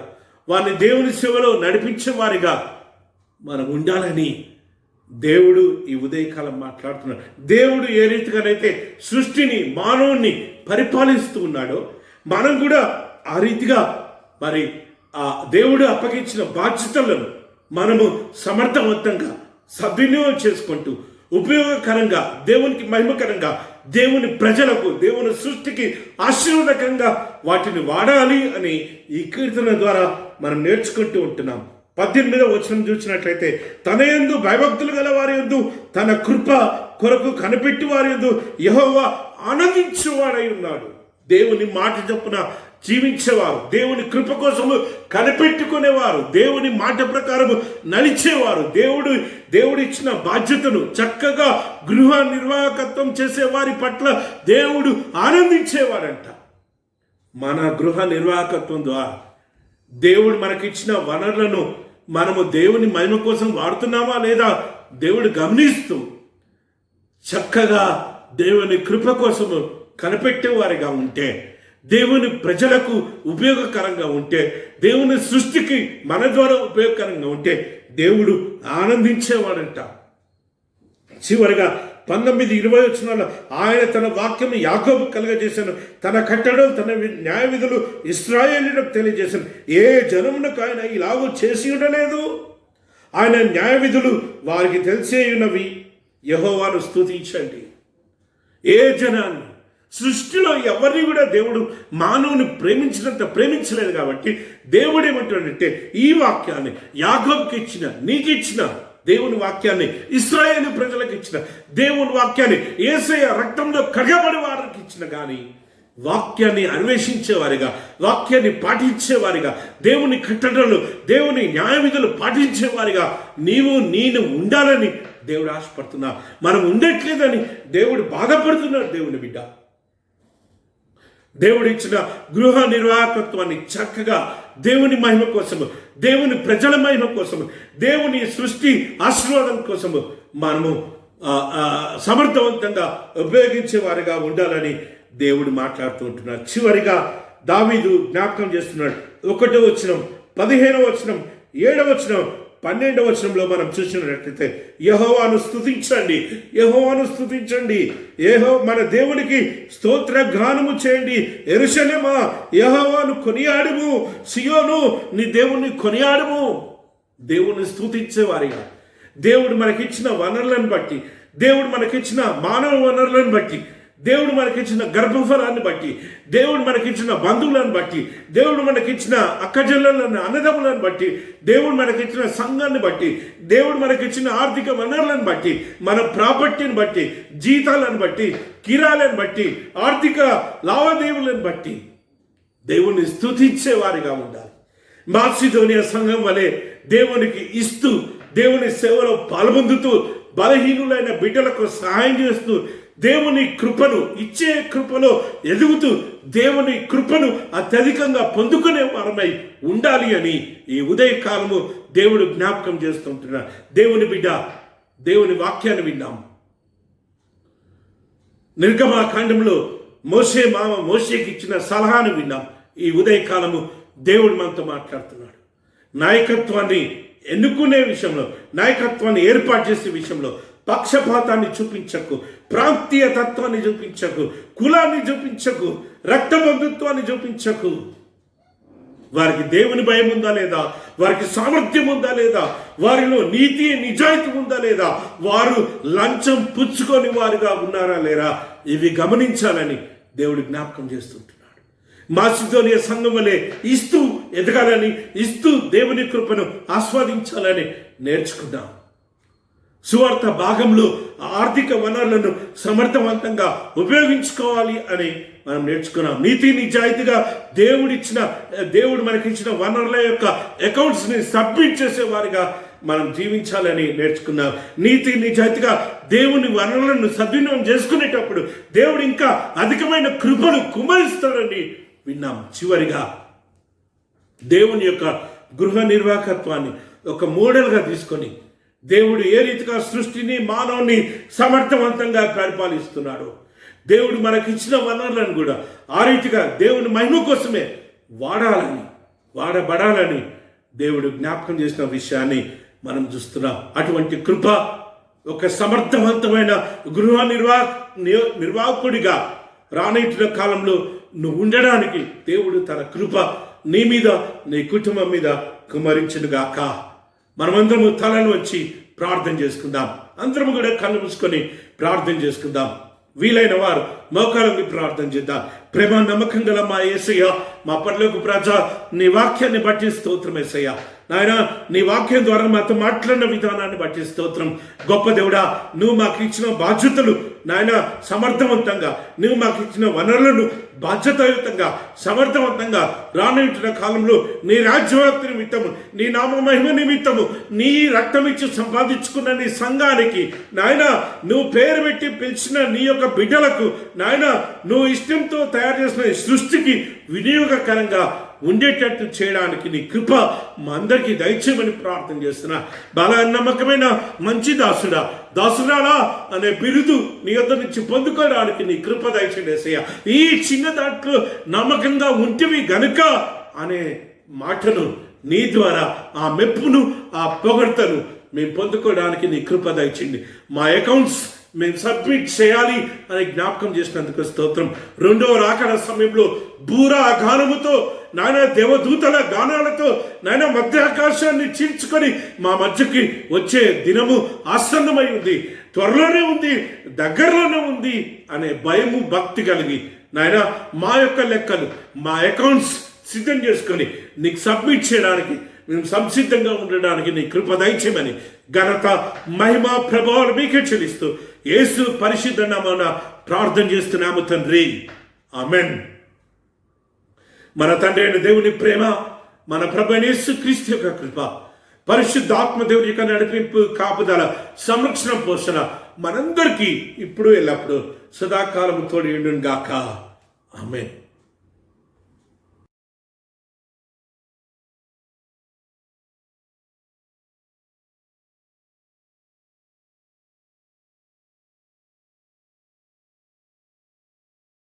వారిని దేవుని సేవలో నడిపించేవారిగా మనం ఉండాలని దేవుడు ఈ ఉదయకాలం మాట్లాడుతున్నాడు. దేవుడు ఏ రీతిగానైతే సృష్టిని, మానవుణ్ణి పరిపాలిస్తూ ఉన్నాడో మనం కూడా ఆ రీతిగా మరి ఆ దేవుడు అప్పగించిన బాధ్యతలను మనము సమర్థవంతంగా సద్వినియోగం చేసుకుంటూ ఉపయోగకరంగా, దేవునికి మహిమకరంగా, దేవుని ప్రజలకు, దేవుని సృష్టికి ఆశీర్వాదకరంగా వాటిని వాడాలి అని ఈ కీర్తన ద్వారా మనం నేర్చుకుంటూ ఉంటున్నాం. 18వ వచనం చూసినట్లయితే, తన యందు భయభక్తులు గల వారి యందు, తన కృప కొరకు కనిపెట్టి వారి యందు యెహోవా ఆనందించేవాడై ఉన్నాడు. దేవుని మాట చొప్పున జీవించేవారు, దేవుని కృప కోసము కనిపెట్టుకునేవారు, దేవుని మాట ప్రకారం నడిచేవారు, దేవుడు ఇచ్చిన బాధ్యతను చక్కగా గృహ నిర్వాహకత్వం చేసే వారి పట్ల దేవుడు ఆనందించేవాడంట. మన గృహ నిర్వాహకత్వం ద్వారా దేవుడు మనకిచ్చిన వనరులను మనము దేవుని మహిమ కోసం వాడుతున్నామా లేదా దేవుడు గమనిస్తూ చక్కగా దేవుని కృప కోసము కనిపెట్టేవారిగా ఉంటే, దేవుని ప్రజలకు ఉపయోగకరంగా ఉంటే, దేవుని సృష్టికి మన ద్వారా ఉపయోగకరంగా ఉంటే దేవుడు ఆనందించేవాడంట. చివరిగా 19-20 వచనాల్లో, ఆయన తన వాక్యం యాకోబు కలుగజేశాను, తన కట్టడలు, తన న్యాయ విధులు ఇశ్రాయేలీయులకు తెలియజేశాను. ఏ జనమునకు ఆయన ఇలాగూ చేసి ఉండలేదు. ఆయన న్యాయ విధులు వారికి తెలిసే ఉన్నవి. యెహోవాను స్తుతించండి. ఏ జనాన్ని, సృష్టిలో ఎవరిని కూడా దేవుడు మానవుని ప్రేమించినంత ప్రేమించలేదు. కాబట్టి దేవుడు ఏమంటాడంటే, ఈ వాక్యాన్ని యాకోబుకి ఇచ్చిన, నీకు ఇచ్చిన దేవుని వాక్యాన్ని, ఇశ్రాయేలు ప్రజలకు ఇచ్చిన దేవుని వాక్యాన్ని, యేసయ్య రక్తంలో కడగబడి వారికి ఇచ్చిన కానీ వాక్యాన్ని అన్వేషించేవారిగా, వాక్యాన్ని పాటించేవారిగా, దేవుని కట్టడలు, దేవుని న్యాయ విధులు పాటించేవారిగా నీవు నేను ఉండాలని దేవుడు ఆశపడుతున్నా. మనం ఉండట్లేదని దేవుడు బాధపడుతున్నాడు. దేవుని బిడ్డ, దేవుడు ఇచ్చిన గృహ నిర్వాహకత్వాన్ని చక్కగా దేవుని మహిమ కోసము, దేవుని ప్రజల మహిమ కోసము, దేవుని సృష్టి ఆశీర్వాదం కోసము మనము సమర్థవంతంగా ఉపయోగించే వారిగా ఉండాలని దేవుడు మాట్లాడుతూ ఉంటున్నాడు. చివరిగా దావీదు జ్ఞాపకం చేస్తున్నాడు. 1వ వచనం, 15వ వచనం, 7వ వచనం, 12వ వచనంలో మనం చూసినట్లయితే, యెహోవాను స్తుతించండి, యెహోవాను స్తుతించండి, మన దేవునికి స్తోత్ర గానము చేయండి. యెరూషలేమా యెహోవాను కొనియాడుము, సియోను నీ దేవుణ్ణి కొనియాడుము. దేవుణ్ణి స్తుతించేవారిగా, దేవుడు మనకిచ్చిన వనరులను బట్టి, దేవుడు మనకిచ్చిన మానవ వనరులను బట్టి, దేవుడు మనకిచ్చిన గర్భఫలాన్ని బట్టి, దేవుడు మనకిచ్చిన బంధువులను బట్టి, దేవుడు మనకిచ్చిన అక్కజల్లను, అన్నదమ్ములను బట్టి, దేవుడు మనకిచ్చిన సంఘాన్ని బట్టి, దేవుడు మనకిచ్చిన ఆర్థిక వనరులను బట్టి, మన ప్రాపర్టీని బట్టి, జీతాలను బట్టి, కిరాలను బట్టి, ఆర్థిక లావాదేవీలను బట్టి దేవుని స్తుతించేవారిగా ఉండాలి. మాసిదోనియా సంఘం వలె దేవునికి ఇస్తూ, దేవుని సేవలో పాల్పొందుతూ, బలహీనులైన బిడ్డలకు సహాయం చేస్తూ, దేవుని కృపను ఇచ్చే కృపలో ఎదుగుతూ, దేవుని కృపను అత్యధికంగా పొందుకునే వారమై ఉండాలి అని ఈ ఉదయకాలము దేవుడు జ్ఞాపకం చేస్తుంటున్నాడు. దేవుని బిడ్డ, దేవుని వాక్యాన్ని విన్నాం. నిర్గమాకాండంలో మోషే మామ మోషేకి ఇచ్చిన సలహాను విన్నాం. ఈ ఉదయకాలము దేవుడు మనతో మాట్లాడుతున్నాడు. నాయకత్వాన్ని ఎన్నుకునే విషయంలో, నాయకత్వాన్ని ఏర్పాటు చేసే విషయంలో, పక్షపాతాన్ని చూపించకు, ప్రాంతీయ తత్వాన్ని చూపించకు, కులాన్ని చూపించకు, రక్తబంధుత్వాన్ని చూపించకు. వారికి దేవుని భయం ఉందా లేదా, వారికి సామర్థ్యం ఉందా లేదా, వారిలో నీతి నిజాయితీ ఉందా లేదా, వారు లంచం పుచ్చుకొని వారుగా ఉన్నారా లేరా, ఇవి గమనించాలని దేవుడు జ్ఞాపకం చేస్తుంటున్నాడు. మాసిదోనియ సంఘం వలె ఇస్తూ ఎదగాలని, ఇస్తూ దేవుని కృపను ఆస్వాదించాలని నేర్చుకున్నాం. సువార్త భాగంలో ఆర్థిక వనరులను సమర్థవంతంగా ఉపయోగించుకోవాలి అని మనం నేర్చుకున్నాం. నీతి నిజాయితీగా దేవుడు మనకిచ్చిన వనరుల యొక్క అకౌంట్స్ని సబ్మిట్ చేసేవారిగా మనం జీవించాలని నేర్చుకున్నాం. నీతి నిజాయితీగా దేవుని వనరులను సద్వినియోగం చేసుకునేటప్పుడు దేవుడు ఇంకా అధికమైన కృపను కుమరిస్తాడని విన్నాం. చివరిగా దేవుని యొక్క గృహ నిర్వాహకత్వాన్ని ఒక మోడల్గా తీసుకొని దేవుడు ఏ రీతిగా సృష్టిని, మానవుని సమర్థవంతంగా పరిపాలిస్తున్నాడు, దేవుడు మనకిచ్చిన వనరులను కూడా ఆ రీతిగా దేవుని మహిమ కోసమే వాడబడాలని దేవుడు జ్ఞాపకం చేసిన విషయాన్ని మనం చూస్తున్నాం. అటువంటి కృప ఒక సమర్థవంతమైన గృహ నిర్వాహకుడిగా రానున్న కాలంలో నువ్వు ఉండడానికి దేవుడు తన కృప నీ మీద, నీ కుటుంబం మీద కుమరించునుగాక. మనమందరము తలను వచ్చి ప్రార్థన చేసుకుందాం. అందరము కూడా కళ్ళు మూసుకొని ప్రార్థన చేసుకుందాం. వీలైన వారు మోకాళ్ళని ప్రార్థన చేద్దాం. ప్రేమ నమ్మకం గల మా యేసయ్య, మా పరలోక ప్రజ, నీ వాక్యాన్ని బట్టి స్తోత్రం యేసయ్య. నాయన, నీ వాక్యం ద్వారా మాతో మాట్లాడిన విధానాన్ని బట్టి స్తోత్రం. గొప్ప దేవుడా, నువ్వు మాకు ఇచ్చిన బాధ్యతలు నాయన సమర్థవంతంగా, నువ్వు మాకు ఇచ్చిన వనరులను బాధ్యతాయుతంగా సమర్థవంతంగా రానున్న కాలంలో నీ రాజ్యవ్యాప్తి నిమిత్తము, నీ నామ మహిమ నిమిత్తము, నీ రక్తం ఇచ్చి సంపాదించుకున్న నీ సంఘానికి నాయన, నువ్వు పేరు పెట్టి పిలిచిన నీ యొక్క బిడ్డలకు నాయన, నువ్వు ఇష్టంతో తయారు చేసిన సృష్టికి వినియోగకరంగా ఉండేటట్టు చేయడానికి నీ కృప మా అందరికీ దయచేయమని ప్రార్థన చేస్తున్నా. బాగా నమ్మకమైన మంచి దాసురాలా అనే బిరుదు నీ యొద్ద నుంచి పొందుకోవడానికి నీ కృప దయచేసేయ. ఈ చిన్న దాంట్లో నమ్మకంగా ఉంటివి గనుక అనే మాటను నీ ద్వారా ఆ మెప్పును, ఆ పొగడ్తను మేము పొందుకోవడానికి నీ కృప దయచేయండి. మా అకౌంట్స్ మేము సబ్మిట్ చేయాలి అని జ్ఞాపకం చేసినందుకు స్తోత్రం. రెండవ రాకడ సమయంలో బూరా గానముతో నాయన, దేవదూతల గానాలతో నాయన మధ్యాకాశాన్ని చీల్చుకొని మా మధ్యకి వచ్చే దినము ఆసన్నమై ఉంది, త్వరలోనే ఉంది, దగ్గరలోనే ఉంది అనే భయము, భక్తి కలిగి నాయన మా యొక్క లెక్కలు, మా అకౌంట్స్ సిద్ధం చేసుకొని నీకు సబ్మిట్ చేయడానికి మేము సంసిద్ధంగా ఉండడానికి నీ కృప దయచేయమని ఘనత, మహిమ, ప్రభావాలు మీకే చెల్లిస్తూ యేసు పరిశుద్ధ నామమున ప్రార్థన చేస్తున్నాము తండ్రి. ఆమెన్. మన తండ్రి అయిన దేవుని ప్రేమ, మన ప్రభువైన యేసుక్రీస్తు యొక్క కృప, పరిశుద్ధాత్మ దేవుని యొక్క నడిపింపు, కాపుదల, సంరక్షణ, పోషణ మనందరికీ ఇప్పుడు ఎల్లప్పుడు సదాకాలము తోడి ఉండును గాక. ఆమెన్.